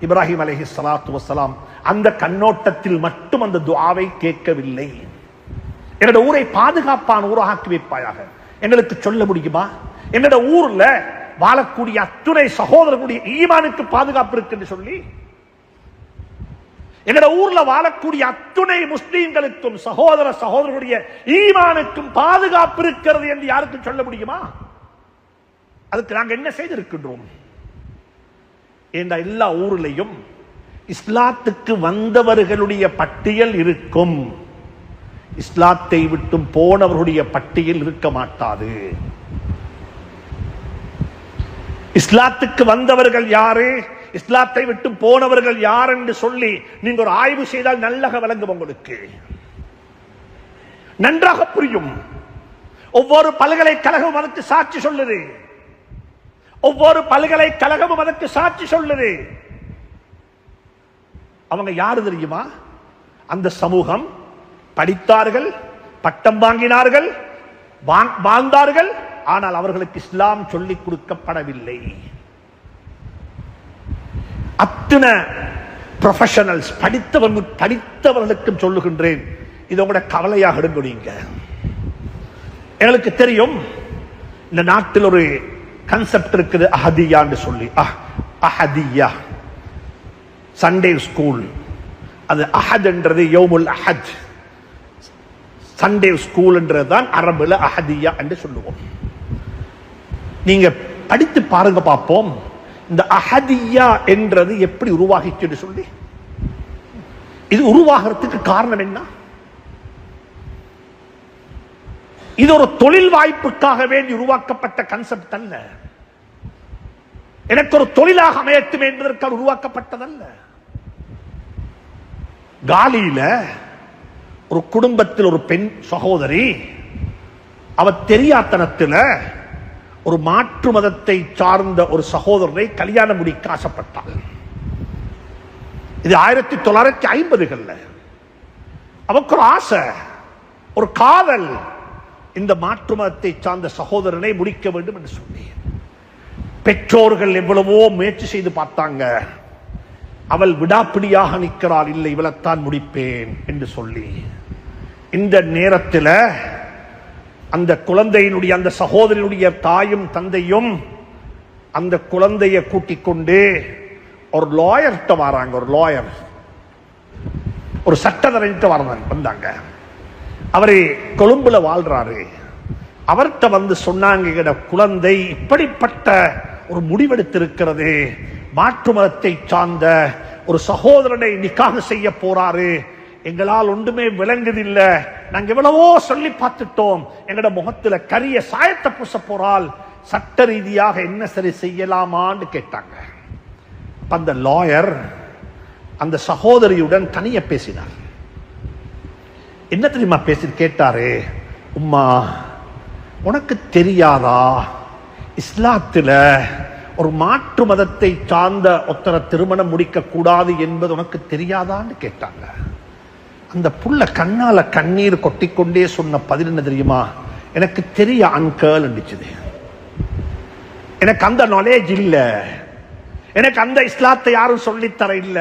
இப்ராஹிம் அலைஹிஸ்ஸலாத்து வஸ்ஸலாம் அந்த கண்ணோட்டத்தில் மட்டும் அந்த துஆவை கேட்கவில்லை. என்னோட ஊரை பாதுகாப்பான ஊராக ஆக்கி வைப்பாயாக. எங்களுக்கு சொல்ல முடியுமா என்னோட ஊர்ல வாழக்கூடிய அத்துணை சகோதரர்களுடைய ஈமானுக்கு பாதுகாப்பு இருக்கு என்று சொல்லி? எங்கட ஊர்ல வாழக்கூடிய அத்துணை முஸ்லீம்களுக்கும் சகோதரர்களுடைய ஈமானுக்கும் பாதுகாப்பு இருக்கிறது என்று யாருக்கும் சொல்ல முடியுமா? அதுக்கு நாங்கள் என்ன செய்திருக்கின்றோம்? எல்லா ஊரிலையும் இஸ்லாத்துக்கு வந்தவர்களுடைய பட்டியல் இருக்கும், இஸ்லாத்தை விட்டும் போனவர்களுடைய பட்டியல் இருக்க மாட்டாது. இஸ்லாத்துக்கு வந்தவர்கள் யாரு, இஸ்லாத்தை விட்டு போனவர்கள் யார் என்று சொல்லி நீங்க ஒரு ஆய்வு செய்தால் நல்லக விளங்கும், உங்களுக்கு நன்றாக புரியும். ஒவ்வொரு பல்கலைக்கழகம் அதற்கு சாட்சி சொல்லுது, ஒவ்வொரு பல்கலைக்கழகமும் அதற்கு சாட்சி சொல்லுது. அவங்க யாரு தெரியுமா? அந்த சமூகம் படித்தார்கள், பட்டம் வாங்கினார்கள், வாழ்ந்தார்கள், ஆனால் அவர்களுக்கு இஸ்லாம் சொல்லிக் கொடுக்கப்படவில்லை. அத்தனை ப்ரொஃபஷனல்ஸ் படித்தவர்களுக்கும் சொல்லுகின்றேன், இது உங்களோட கவலையாக எடுங்க. எங்களுக்கு தெரியும் இந்த நாட்டில் ஒரு கான்செப்ட் இருக்குது, அஹதியான்னு சொல்லி. அஹதியா சண்டே ஸ்கூல், அது அஹத் என்றது யௌமுல் அஹத், சண்டே ஸ்கூல் என்றதுதான் அரபுல அஹதியா என்று சொல்லுவோம். நீங்க படித்து பாருங்க பார்ப்போம், இந்த அஹதியா என்றது எப்படி உருவாகிச்சு சொல்லி. இது உருவாகிறதுக்கு காரணம் என்ன? இது ஒரு தொழில் வாய்ப்புக்காக வேண்டி உருவாக்கப்பட்ட கான்செப்ட் அல்ல. எனக்கு ஒரு தொழிலாக அமையட்டும் என்பதற்காக உருவாக்கப்பட்டதல்ல. காலியில ஒரு குடும்பத்தில் ஒரு பெண் சகோதரி அவர் தெரியாத்தனத்தில் ஒரு மாற்று மதத்தை சார்ந்த ஒரு சகோதரரை கல்யாணம் முடிக்க ஆசைப்பட்டார். இது 1950களில். அவருக்கு ஒரு ஆசை, ஒரு காதல், இந்த மாற்று மதத்தை சார்ந்த சகோதரனை முடிக்க வேண்டும் என்று சொல்லி பெற்றோர்கள் எவ்வளவோ முயற்சி செய்து பார்த்தாங்க. அவள் விடாப்பிடியாக நிற்கிறாள், இல்லை இவளைத்தான் முடிப்பேன் என்று சொல்லி. இந்த நேரத்தில் அந்த குழந்தையினுடைய அந்த சகோதரனுடைய தாயும் தந்தையும் அந்த குழந்தையை கூட்டிக் கொண்டு ஒரு லாயர்கிட்ட வராங்க. ஒரு லாயர், ஒரு சட்டத்தரணிட்ட வந்தாங்க. அவரு கொழும்புல வாழ்றாரு. அவர்கிட்ட வந்து சொன்னாங்க, குழந்தை இப்படிப்பட்ட ஒரு முடிவெடுத்திருக்கிறது, மாற்று மதத்தை சார்ந்த ஒரு சகோதரனை நிக்காக செய்ய போறாரு, எங்களால் ஒன்றுமே விளங்குதில்லை, நாங்க எவ்வளவோ சொல்லி பார்த்துட்டோம், எங்கட முகத்துல கரிய சாயத்தை பூச போறால், சட்ட ரீதியாக என்ன சரி செய்யலாமான்னு கேட்டாங்க. அந்த லாயர் அந்த சகோதரியுடன் தனிய பேசினார். என்ன தெரியுமா பேசி கேட்டாரு, உம்மா உனக்கு தெரியாதா இஸ்லாத்துல ஒரு மாற்று மதத்தை சார்ந்த ஒருத்தரை திருமணம் முடிக்க கூடாது என்பது உனக்கு தெரியாதான்னு கேட்டாங்க. அந்த புள்ள கண்ணால கண்ணீர் கொட்டிக்கொண்டே சொன்ன பதில் என்ன தெரியுமா, எனக்கு தெரிய அன்கல் இருந்துச்சு, எனக்கு அந்த நாலேஜ் இல்ல, எனக்கு அந்த இஸ்லாத்தை யாரும் சொல்லித்தர இல்ல,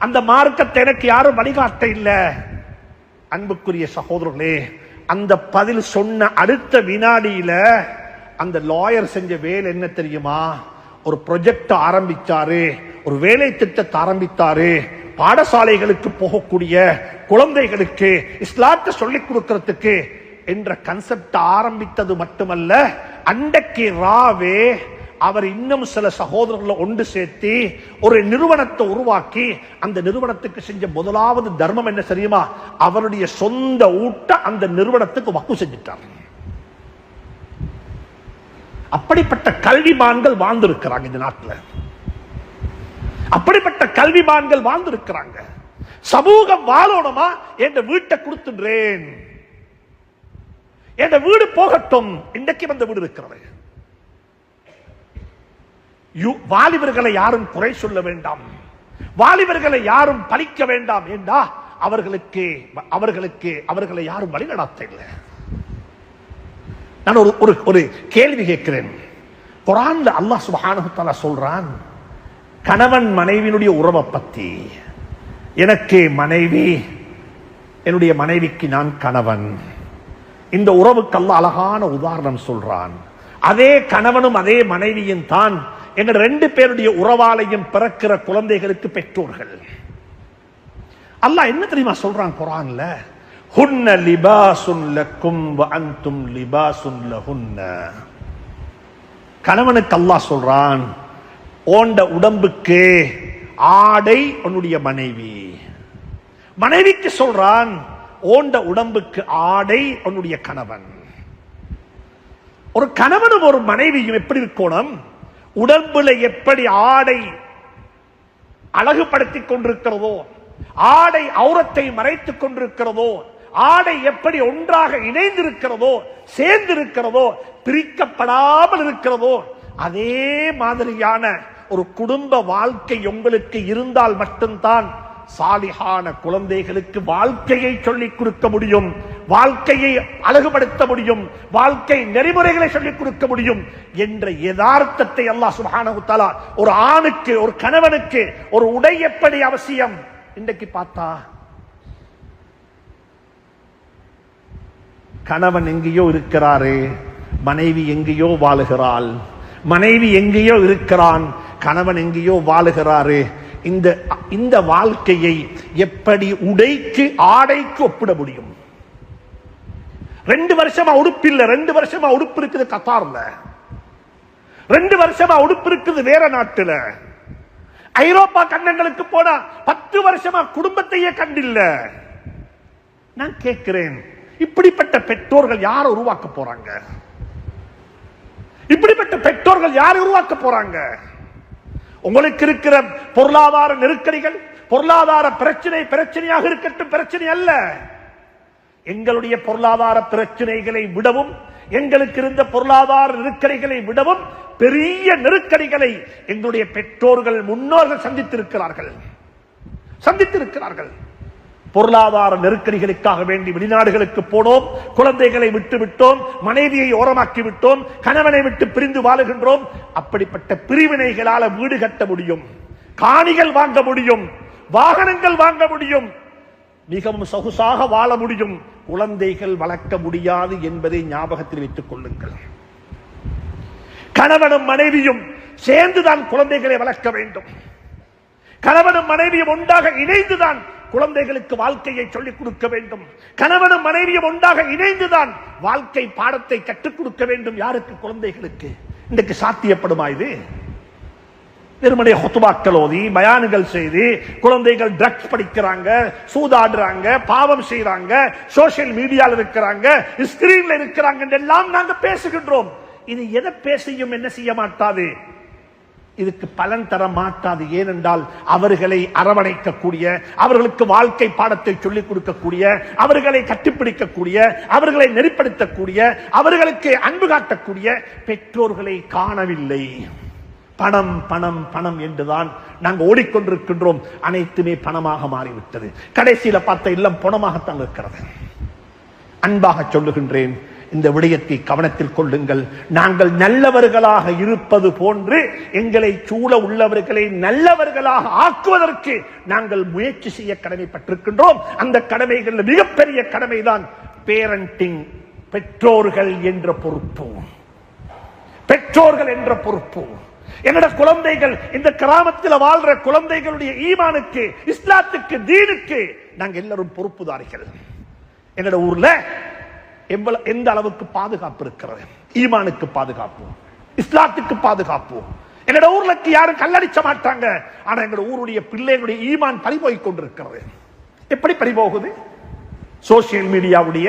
அந்த மார்க்கத்தை எனக்கு யாரும் வழிகாட்ட இல்ல. அன்புக்குரிய சகோதரர்களே, அந்த பதில் சொன்ன அடுத்த வினாடியில அந்த லாயர் செஞ்ச வேலை என்ன தெரியுமா, ஒரு ப்ராஜெக்ட் ஆரம்பிச்சாரு, ஒரு வேலை திட்டத்தை ஆரம்பித்தாரு. பாடசாலைகளுக்கு போகக்கூடிய குழந்தைகளுக்கு இஸ்லாத்தை சொல்லிக் கொடுக்கிறதுக்கு என்ற கன்செப்ட் ஆரம்பித்தது மட்டுமல்ல, அன்றைக்கு ராவே அவர் இன்னும் சில சகோதரர்களை ஒன்று சேர்த்து ஒரு நிறுவனத்தை உருவாக்கி, அந்த நிறுவனத்துக்கு செஞ்ச முதலாவது தர்மம் என்ன தெரியுமா, அவருடைய சொந்த ஊட்ட அந்த நிறுவனத்துக்கு வக்கு செஞ்சிட்டார். அப்படிப்பட்ட கல்விமான்கள் வாழ்ந்திருக்கிறாங்க இந்த நாட்டில், அப்படிப்பட்ட கல்விமான்கள் வாழ்ந்திருக்கிறாங்க. சமூகம் வாழணுமா, என் வீட்டை கொடுத்துன்றேன், என் வீடு போகட்டும், இன்றைக்கு வந்த வீடு இருக்கிறது. வாலிபர்களை யாரும் குறை சொல்ல வேண்டாம், வாலிபர்களை யாரும் பழிக்க வேண்டாம் என்றா அவர்களை யாரும் வழிநடத்த இல்லை. நான் ஒரு கேள்வி கேட்கிறேன். குர்ஆன்ல அல்லாஹ் சுப்ஹானஹு வ தஆலா சொல்றான், கணவன் மனைவியினுடைய உறவை பத்தி, எனக்கு மனைவி, என்னுடைய மனைவிக்கு நான் கணவன், இந்த உறவுக்கு அல்லாஹ் அழகான உதாரணம் சொல்றான். அதே கணவனும் அதே மனைவியும் தான் எங்க ரெண்டு பேருடைய உறவாலையும் பிறக்கிற குழந்தைகளுக்கு பெற்றோர்கள். அல்லாஹ் என்ன தெரியுமா சொல்றான் குர்ஆன்ல, ஹுன்ன லிபாசுன் லக்கும் வ அன்தும் லிபாசுன் லஹுன்ன. கணவனுக்கு அல்லாஹ் சொல்றான், ஓண்ட உடம்புக்கு ஆடை உன்னுடைய மனைவி. மனைவிக்கு சொல்றான், ஓண்ட உடம்புக்கு ஆடை உன்னுடைய கணவன். ஒரு கணவனும் ஒரு மனைவியும் எப்படி இருக்கணும், உடம்புல எப்படி ஆடை அழகுபடுத்திக் கொண்டிருக்கிறதோ, ஆடை ஔரத்தை மறைத்துக் கொண்டிருக்கிறதோ, ஆடை எப்படி ஒன்றாக இணைந்திருக்கிறதோ, சேர்ந்திருக்கிறதோ, பிரிக்கப்படாமல் இருக்கிறதோ, அதே மாதிரியான ஒரு குடும்ப வாழ்க்கை உங்களுக்கு இருந்தால் மட்டும்தான் சாலிஹான குழந்தைகளுக்கு வாழ்க்கையை சொல்லிக் கொடுக்க முடியும், வாழ்க்கையை அழகுபடுத்த முடியும், வாழ்க்கை நெறிமுறைகளை சொல்லிக் கொடுக்க முடியும் என்ற யதார்த்தத்தை அல்லாஹ் சுப்ஹானஹு வ தஆலா ஒரு ஆணுக்கு, ஒரு கணவனுக்கு ஒரு உடை எப்படி அவசியம் இன்றைக்கு பார்த்தா, கணவன் எங்கேயோ இருக்கிறாரு, மனைவி எங்கேயோ வாழுகிறாள், மனைவி எங்கேயோ இருக்கிறான், கணவன் எங்கேயோ வாழுகிறாரு. இந்த வாழ்க்கையை எப்படி உடைக்கு ஆடைக்கு ஒப்பிட முடியும்? 2 வருஷமா உடுப்பு இல்ல, 2 வருஷமா உடுப்பு இருக்குது கத்தார்ல, 2 வருஷமா உடுப்பு இருக்குது வேற நாட்டுல, ஐரோப்பா கண்டங்களுக்கு போனா 10 வருஷமா குடும்பத்தையே கண்டில்ல. நான் கேட்கிறேன், இப்படிப்பட்ட இப்படிப்பட்ட பெற்றோர்கள் யாரை உருவாக்க போறாங்க? இப்படிப்பட்ட பெற்றோர்கள் யாரை உருவாக்க போறாங்க? உங்களுக்கு இருக்கிற பொருளாதார நெருக்கடிகள், பொருளாதார பிரச்சனையாக இருக்கட்டும், பிரச்சனை அல்ல. எங்களுடைய பொருளாதார பிரச்சனைகளை விடவும், எங்களுக்கு இருந்த பொருளாதார நெருக்கடிகளை விடவும் பெரிய நெருக்கடிகளை எங்களுடைய பெற்றோர்கள், முன்னோர்கள் சந்தித்திருக்கிறார்கள். பொருளாதார நெருக்கடிகளுக்காக வேண்டி வெளிநாடுகளுக்கு போனோம், குழந்தைகளை விட்டு விட்டோம், மனைவியை ஓரமாக்கி விட்டோம், கணவனை விட்டு பிரிந்து வாழுகின்றோம். அப்படிப்பட்ட பிரிவினைகளால வீடு கட்ட முடியும், காணிகள் வாங்க முடியும், வாகனங்கள் வாங்க முடியும், மிகவும் சொகுசாக வாழ முடியும். குழந்தைகள் வளர்க்க முடியாது என்பதை ஞாபகத்தில் வைத்துக் கொள்ளுங்கள். கணவனும் மனைவியும் சேர்ந்துதான் குழந்தைகளை வளர்க்க வேண்டும். கணவனும் மனைவியும் ஒன்றாக இணைந்துதான் குழந்தைகளுக்கு வாழ்க்கையை சொல்லிக் கொடுக்க வேண்டும். கணவனும் மனைவியும் ஒன்றாக இணைந்துதான் வாழ்க்கை பாடத்தை கற்றுக் கொடுக்க வேண்டும். யாருக்கு? குழந்தைகளுக்கு. இன்றைக்கு சாத்தியப்படுமா இது? வெறுமனே ஹுத்பாக்கள் ஓதி, பயான்கள் செய்து குழந்தைகள் ட்ரக்ஸ் படிக்கிறாங்க, சூதாடுறாங்க, பாவம் செய்யறாங்க, சோசியல் மீடியால இருக்கிறாங்க, ஸ்கிரீன்ல இருக்கிறாங்க என்றெல்லாம் நாங்க பேசுகின்றோம். இது எதை பேசியும் என்ன செய்ய மாட்டாது? இதுக்கு பலன் தர மாட்டாது. ஏனென்றால் அவர்களை அரவணைக்கக்கூடிய, அவர்களுக்கு வாழ்க்கை பாடத்தை சொல்லிக் கொடுக்கக்கூடிய, அவர்களை கட்டிப்பிடிக்கக்கூடிய, அவர்களை நெறிப்படுத்தக்கூடிய, அவர்களுக்கு அன்பு காட்டக்கூடிய பெற்றோர்களை காணவில்லை. பணம் பணம் பணம் என்றுதான் நாங்கள் ஓடிக்கொண்டிருக்கின்றோம். அனைத்துமே பணமாக மாறிவிட்டது. கடைசியில பார்த்த இல்லம் பணமாகத்தான் இருக்கிறது. அன்பாக சொல்லுகின்றேன், இந்த விடயத்தை கவனத்தில் கொள்ளுங்கள். நாங்கள் நல்லவர்களாக இருப்பது போன்று எங்களை சூழ உள்ளவர்களை நல்லவர்களாக ஆக்குவதற்கு நாங்கள் முயற்சி செய்ய கடமைப்பட்டிருக்கின்றோம். அந்த கடமைகள் மிகப்பெரிய கடமைதான் பேரண்டிங், பெற்றோர்கள் என்ற பொறுப்பு. பெற்றோர்கள் என்ற பொறுப்பு. என்னோட குழந்தைகள், இந்த கிராமத்தில் வாழ்ற குழந்தைகளுடைய ஈமானுக்கு, இஸ்லாத்துக்கு, தீனுக்கு நாங்கள் எல்லாரும் பொறுப்புதாரிகள். என்னோட ஊர்ல எந்த அளவுக்கு பாதுகாப்பு இருக்கிறது? ஈமானுக்கு பாதுகாப்பு, இஸ்லாத்துக்கு பாதுகாப்பு. என்னோட ஊர்ல யாரும் கல்லடிச்ச மாட்டாங்க. ஆனா எங்களோட ஊருடைய பிள்ளைகளுடைய ஈமான் பறிபோய் கொண்டிருக்கிறது. எப்படி பறிபோகுது? சோசியல் மீடியாவுடைய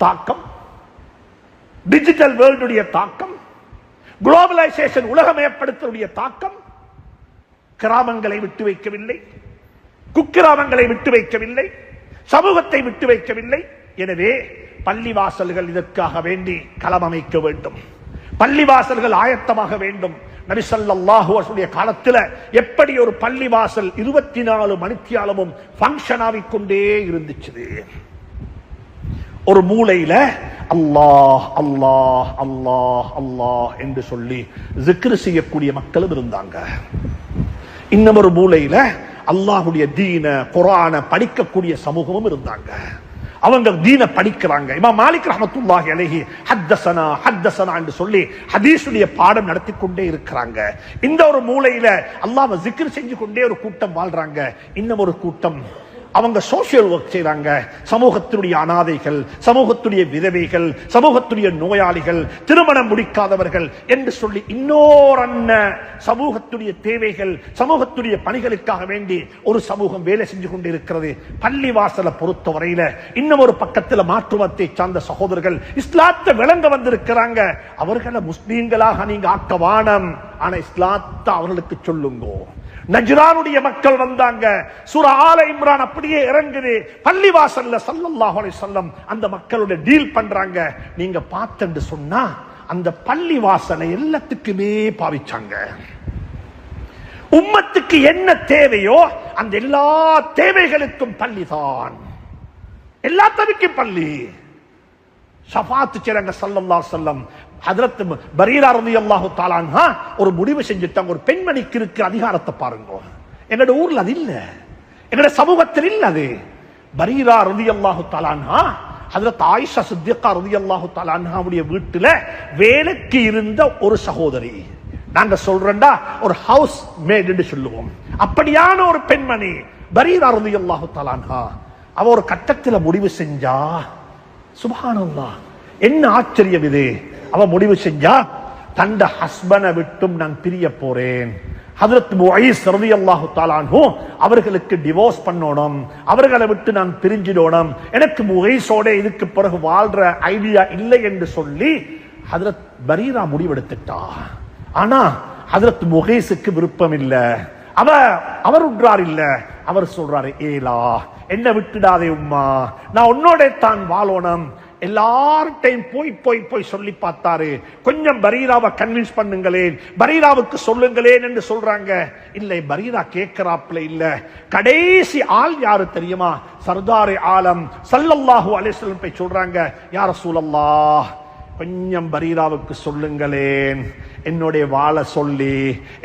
தாக்கம், டிஜிட்டல் வேர்ல்டுடைய தாக்கம், குளோபலைசேஷன் உலகமயப்படுத்தலுடைய தாக்கம் கிராமங்களை விட்டு வைக்கவில்லை, குக்கிராமங்களை விட்டு வைக்கவில்லை, சமூகத்தை விட்டு வைக்கவில்லை. எனவே பள்ளிவாசல்கள் இதற்காக வேண்டி களம் அமைக்க வேண்டும். பள்ளிவாசல்கள் ஆயத்தமாக வேண்டும். நபி ஸல்லல்லாஹு அலைஹி வஸல்லம் காலத்தில் எப்படி ஒரு பள்ளிவாசல் 24 மணித்தியாலமும் ஃபங்க்ஷன் ஆகிக்கொண்டே இருந்துச்சு. ஒரு மூலையில அல்லாஹ் அல்லாஹ் அல்லாஹ் அல்லாஹ் என்று சொல்லி zikr செய்யக்கூடிய மக்களும் இருந்தாங்க. இன்னும் ஒரு மூலையில அல்லாஹ்வுடைய தீன, குர்ஆன படிக்கக்கூடிய சமூகமும் இருந்தாங்க. அவங்க தீன படிக்கிறாங்க. இமாம் மாலிக் ரஹ்மத்துல்லாஹி அலைஹி ஹத்தஸனா ஹத்தஸனா என்று சொல்லி ஹதீஸுடைய பாடம் நடத்தி கொண்டே இருக்கிறாங்க. இந்த ஒரு மூலையில அல்லாஹ்வை zikr செஞ்சு கொண்டே ஒரு கூட்டம் வாழ்றாங்க. இன்னும் ஒரு கூட்டம் அவங்க சோசியல் ஒர்க் செய்றாங்க. சமூகத்துடைய அனாதைகள், சமூகத்துடைய விதவைகள், சமூகத்துடைய நோயாளிகள், திருமணம் முடிக்காதவர்கள் என்று சொல்லி இன்னொரு சமூகத்துடைய தேவைகள், சமூகத்துடைய பணிகளுக்காக வேண்டி ஒரு சமூகம் வேலை செஞ்சு கொண்டிருக்கிறது. பள்ளிவாசலை பொறுத்தவரையில இன்னும் ஒரு பக்கத்தில் மாற்றுமத்தை சார்ந்த சகோதரர்கள் இஸ்லாத்தை விளங்க வந்திருக்கிறாங்க. அவர்களை முஸ்லீம்களாக நீங்க ஆக்க வானம், ஆனா இஸ்லாத்தை அவர்களுக்கு சொல்லுங்க. நஜ்ரானுடைய மக்கள் வந்தாங்க. சூரா ஆல இம்ரான் அப்படியே இறங்குது. பள்ளிவாசல்ல ஸல்லல்லாஹு அலைஹி வஸல்லம் அந்த மக்களோட டீல் பண்றாங்க. நீங்க பார்த்தேன்னு சொன்னா அந்த பள்ளிவாசலை எல்லாத்துக்குமே பாவிச்சாங்க. உம்மத்துக்கு என்ன தேவையோ அந்த எல்லா தேவைகளுக்கும் பள்ளிதான். எல்லாத்துக்கும் பள்ளி. ஷஃபாத் செய்றாங்க ஸல்லல்லாஹு அலைஹி வஸல்லம். ஹஜ்ரத் பரீரா ரலியல்லாஹு தஆலா அன்ஹா ஒரு முடிவு செஞ்சிட்டாங்க. ஒரு பெண்மணிக்கு இருக்கிற அதிகாரத்தை பாருங்க. எங்கட ஊர்ல அது இல்ல, எங்கட சமூகத்தில் இல்ல. அது பரீரா ரலியல்லாஹு தஆலா அன்ஹா ஹஜ்ரத் ஆயிஷா சித்திகா ரலியல்லாஹு தஆலா அன்ஹாவுடைய வீட்டுல வேலைக்கு இருந்த ஒரு சகோதரி. நாங்க சொல்றேன்டா ஒரு ஹவுஸ் மேட் என்று சொல்லுவோம். அப்படியான ஒரு பெண்மணி பரீரா ரலியல்லாஹு தஆலா அன்ஹா. அவ ஒரு கட்டத்தில் முடிவு செஞ்சா, சுப்ஹானல்லாஹ், என்ன ஆச்சரியம் இது. அவ முடிவு செஞ்சா, தண்ட ஹஸ்பனை விட்டும் நான் பிரிய போறேன். ஹஜ்ரத் முஈஸ் ரலியல்லாஹு தஆலா அன்ஹு அவர்களுக்கு டிவோர்ஸ் பண்ணணும், அவர்களை விட்டு நான் பிரிஞ்சிடணும், எனக்கு முஈஸோட இதுக்கு பிறகு வாழ்ற ஐடியா இல்லை என்று சொல்லி ஹஜ்ரத் பரீரா முடிவெடுத்துட்டா. ஆனா ஹஜ்ரத் முஈஸுக்கு விருப்பம் இல்ல. அவர் உட்றார் இல்ல, அவர் சொல்றாரு, ஏலா என்ன விட்டுடாதே உம்மா, நான் உன்னோட தான் வாழணும். எல்லார்டையும் போய் போய் போய் சொல்லி பார்த்தாரு, கொஞ்சம் பரீராவை கன்வின்ஸ் பண்ணுங்களேன், பரீராவுக்கு சொல்லுங்களேன் என்று சொல்றாங்க. இல்லை, பரீரா கேட்கிறாப்ல இல்ல. கடைசி ஆள் யாரு தெரியுமா? சர்தார் ஆலம் ஸல்லல்லாஹு அலைஹி வஸல்லம் போய் சொல்றாங்க, யா ரசூலல்லாஹ் கொஞ்சம் பரீராவுக்கு சொல்லுங்களேன், என்னுடைய வாழ சொல்லி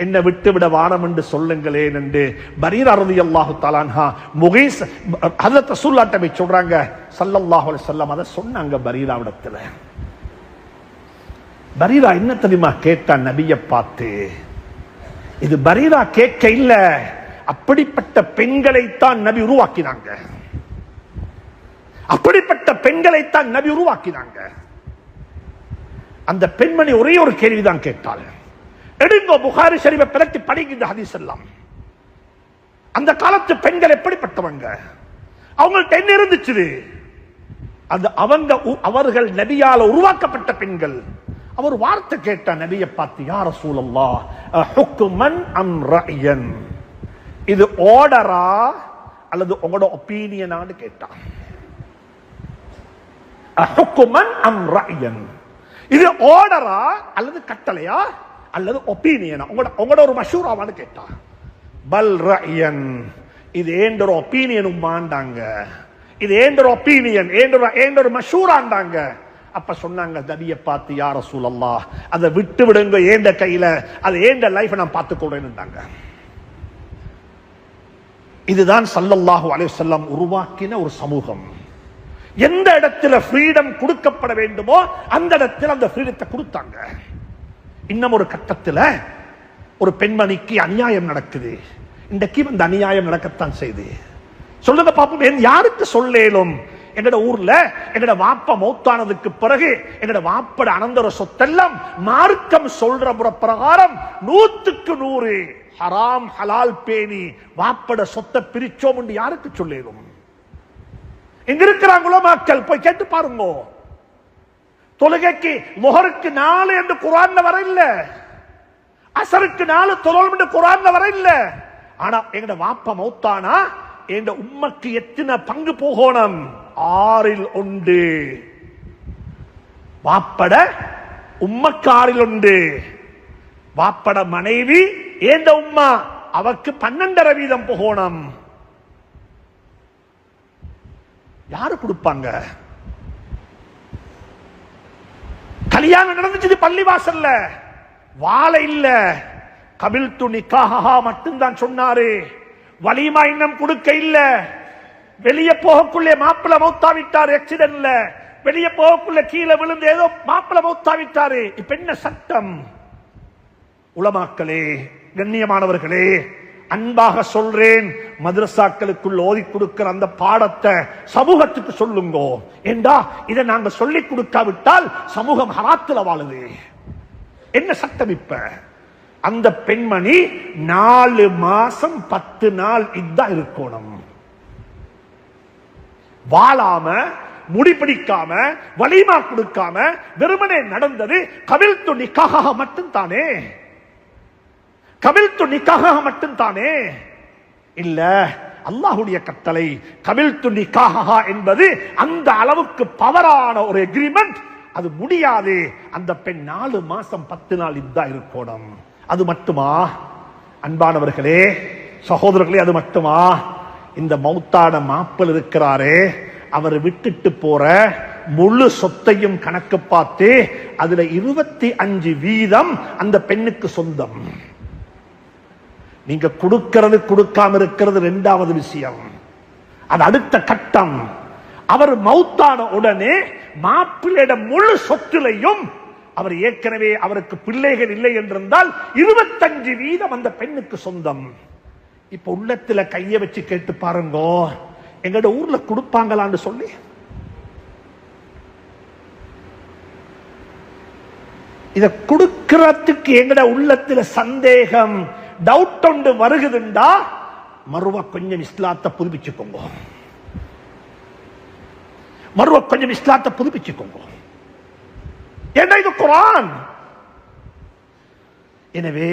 என்னை விட்டு விட வானம் என்று சொல்லுங்களேன் என்று பரீரா ரலியல்லாஹு தஆலா அன்ஹா முகீஸ் ஹஜ்ரத் ரசூலுல்லாஹ் போய் சொல்றாங்க. ஸல்லல்லாஹு அலைஹி வஸல்லம் அத சொன்னாங்க பரீராவிடத்துல. பரீரா என்ன தெரியுமா கேட்டா நபியை பார்த்து? இது பரீரா கேட்க இல்ல, அப்படிப்பட்ட பெண்களைத்தான் நபி உருவாக்கினாங்க. அப்படிப்பட்ட பெண்களைத்தான் நபி உருவாக்கினாங்க. அந்த பெண்மணி ஒரே ஒரு கேள்விதான் கேட்டாள். எடுங்கோ புகாரி ஷரீஃபை பிரட்டி படிக்கின்ற ஹதீஸ் எல்லாம். அந்த காலத்து பெண்கள் எப்படிப்பட்டவங்க, அவங்கள்ட்ட என்ன இருந்துச்சு? அது அவர்கள் நபியால உருவாக்கப்பட்ட பெண்கள். அவர் வார்த்தை கேட்ட நபியை பார்த்து, யா ரசூலல்லாஹ் ஹுக்மன் அம் ரஅயன், இது ஆர்டரா அல்லது உங்களோட ஒப்பீனியனான்னு கேட்டான். ஹுக்மன் அம் ரஅயன், இது ஆர்டரா அல்லது கட்டளையா அல்லது ஒப்பீனியனா, உங்களோட ஒரு மஷூராவான்னு கேட்டா. பல் ரஅயன், இது ஏண்ட ஒரு ஒப்பீனியன் மாண்டாங்க, இது ஏண்ட ஒரு ஒப்பீனியன், ஏண்ட ஒரு மஷூராண்டாங்க. அப்ப சொன்னாங்க நபியை பார்த்து, யா ரசூலல்லாஹ் அதை விட்டு விடுங்க, ஏண்ட கையில, அது ஏண்ட லைஃப் நான் பார்த்துக்கொள்றேன்னுட்டாங்க. இதுதான் ஸல்லல்லாஹு அலைஹி வஸல்லம் உருவாக்கின ஒரு சமூகம். எந்த இடத்துல ஃப்ரீடம் கொடுக்கப்பட வேண்டுமோ அந்த இடத்துல அந்த ஃப்ரீடத்தை கொடுத்தாங்க. இன்னும் ஒரு கட்டத்தில் ஒரு பெண்மணிக்கு அநியாயம் நடக்குது. இன்றைக்கு அந்த அநியாயம் நடக்கத்தான் செய்து. சொல்லுங்க பாப்போம், யாருக்கு சொல்லேலும்? எங்கட ஊர்ல எங்கட வாப்பா மௌத்தானதுக்கு பிறகு எங்கட வாப்பட அனந்தர சொத்தெல்லாம் மார்க்கம் சொல்ற பிரகாரம் 100க்கு 100 ஹராம் ஹலால் பேணி வாப்பட சொத்தை பிரிச்சோம் என்று யாருக்கு சொல்லேலும்? எங்க இருக்கிறாங்களோ மக்கள் போய் கேட்டு பாருங்க. தொழுகைக்கு முஹருக்கு 4 என்று குர்ஆன்ல வர இல்ல, அஸருக்கு 4 தொழும் என்று குர்ஆன்ல வர இல்ல. ஆனா எங்கட வாப்பா மௌத்தானா எங்க உம்மக்கு எத்தனை பங்கு போகணும்? 6இல் 1. வாப்பட உம்மக்கு 6இல் 1. வாப்பட மனைவி ஏண்ட உம்மா, அவக்கு 12.5 வீதம் போகணும். யாரு கொடுப்பாங்க? கல்யாணம் நடந்துச்சு பள்ளிவாசல்ல, வாழ இல்ல. கபில்து நிக்காஹா மட்டும்தான் சொன்னாரு, வலிமா இன்னும் கொடுக்க இல்ல. வெளியே போகக்குள்ளே மாப்பிள்ள மௌத்தாவிட்டாரு ஆக்சிடென்ட்ல, வெளியே போகக்குள்ள கீழே விழுந்து ஏதோ மாப்பிள்ள மௌத்தாவிட்டாரு. இப்ப என்ன சட்டம்? உலமாக்களே, கண்ணியமானவர்களே, அன்பாக சொல்றேன், மதரசாக்களுக்குள் ஓதி கொடுக்கிற அந்த பாடத்தை சமூகத்துக்கு சொல்லுங்க. ஏண்டா இதை நாங்க சொல்லிக் கொடுக்காவிட்டால் சமூகம் ஹராத்துல வாழுது. என்ன சட்டம்? இப்ப அந்த பெண்மணி 4 மாசம் 10 நாள் இதா இருக்கணும். வாழாம, முடிபிடிக்காம, வலிமா கொடுக்காம வெறுமனே நடந்தது கபில்து நிக்காஹா மட்டும் தானே? கபில்து நிக்காஹா மட்டும் தானே? இல்ல, அல்லாஹ்வுடைய கட்டளை கபில்து நிக்காஹா என்பது அந்த அளவுக்கு பவரான ஒரு எக்ரிமெண்ட். அது முடியாது. அந்த பெண் 4 மாசம் 10 நாள் இதா இருக்கணும். அது மட்டுமா அன்பானவர்களே, சகோதரர்களே, அது மட்டுமா? இந்த மௌத்தான மாப்பிள் இருக்கிறாரே, அவர் விட்டுட்டு போற முழு சொத்தையும் கணக்கு பார்த்து அதுல 25 வீதம் அந்த பெண்ணுக்கு சொந்தம். நீங்க கொடுக்கிறது கொடுக்காம இருக்கிறது 2வது விஷயம். அது அடுத்த கட்டம். அவர் மௌத்தான உடனே மாப்பிள்ளையிட முழு சொத்திலையும், அவர் ஏற்கனவே அவருக்கு பிள்ளைகள் இல்லை என்றிருந்தால் 25 வீதம் அந்த பெண்ணுக்கு சொந்தம். இப்ப உள்ளத்துல கைய வச்சு கேட்டு பாருங்க, எங்கட ஊர்ல கொடுப்பாங்களான்னு சொல்லி. இத கொடுக்கிறதுக்கு எங்கட உள்ளத்துல சந்தேகம், டவுட் ஒன்று வருகுதுண்டா மறுவ கொஞ்சம் இஸ்லாத்தை புதுப்பிச்சுக்கோங்க. மறுவ கொஞ்சம் இஸ்லாத்தை புதுப்பிச்சுக்கோங்க. ஏன்னா இது குர்ஆன். எனவே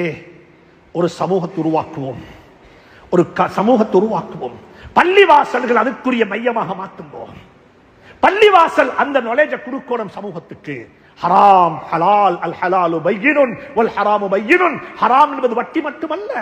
ஒரு சமூகத்தை உருவாக்குவோம், ஒரு சமூகத்தை உருவாக்குவோம். பள்ளிவாசல்கள் அதுக்குரிய மையமாக மாற்றுவோம். பள்ளிவாசல் அந்த நாலேஜ் கொடுக்கணும் சமூகத்துக்கு. ஹராம் ஹலால், அல் ஹலாலு பையினுன் வல் ஹராமு பையினுன். ஹராம் என்பது வட்டி மட்டுமல்ல.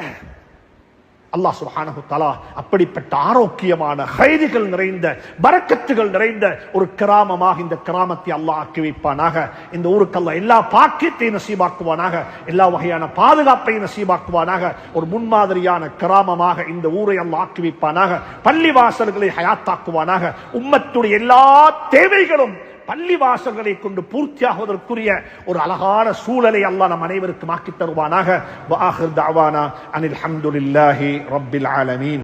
அல்லாஹ் சுப்ஹானஹு தஆலா அப்படிப்பட்ட ஆரோக்கியமான ஹைர்கள் நிறைந்த பரக்கத்துகள் நிறைந்த ஒரு கிராமமாக இந்த கிராமத்தை அல்லாஹ் ஆக்கி வைப்பானாக. இந்த ஊருக்கு அல்லாஹ் எல்லா பாக்கியத்தையும் நசீபாக்குவானாக, எல்லா வகையான பாதுகாப்பையும் நசீபாக்குவானாக. ஒரு முன்மாதிரியான கிராமமாக இந்த ஊரை அல்லாஹ் ஆக்கி வைப்பானாக. பள்ளிவாசல்களை ஹயாத்தாக்குவானாக. உம்மத்துடைய எல்லா தேவைகளும் பள்ளிவாசல்களை கொண்டு பூர்த்தியாகுவதற்குரிய ஒரு அழகான சூழலை அல்லாஹ் நம் அனைவருக்கும் ஆக்கி தருவானாக. வஆகிர் தஅவானா அனில் ஹம்துலில்லாஹி ரப்பில் ஆலமீன்.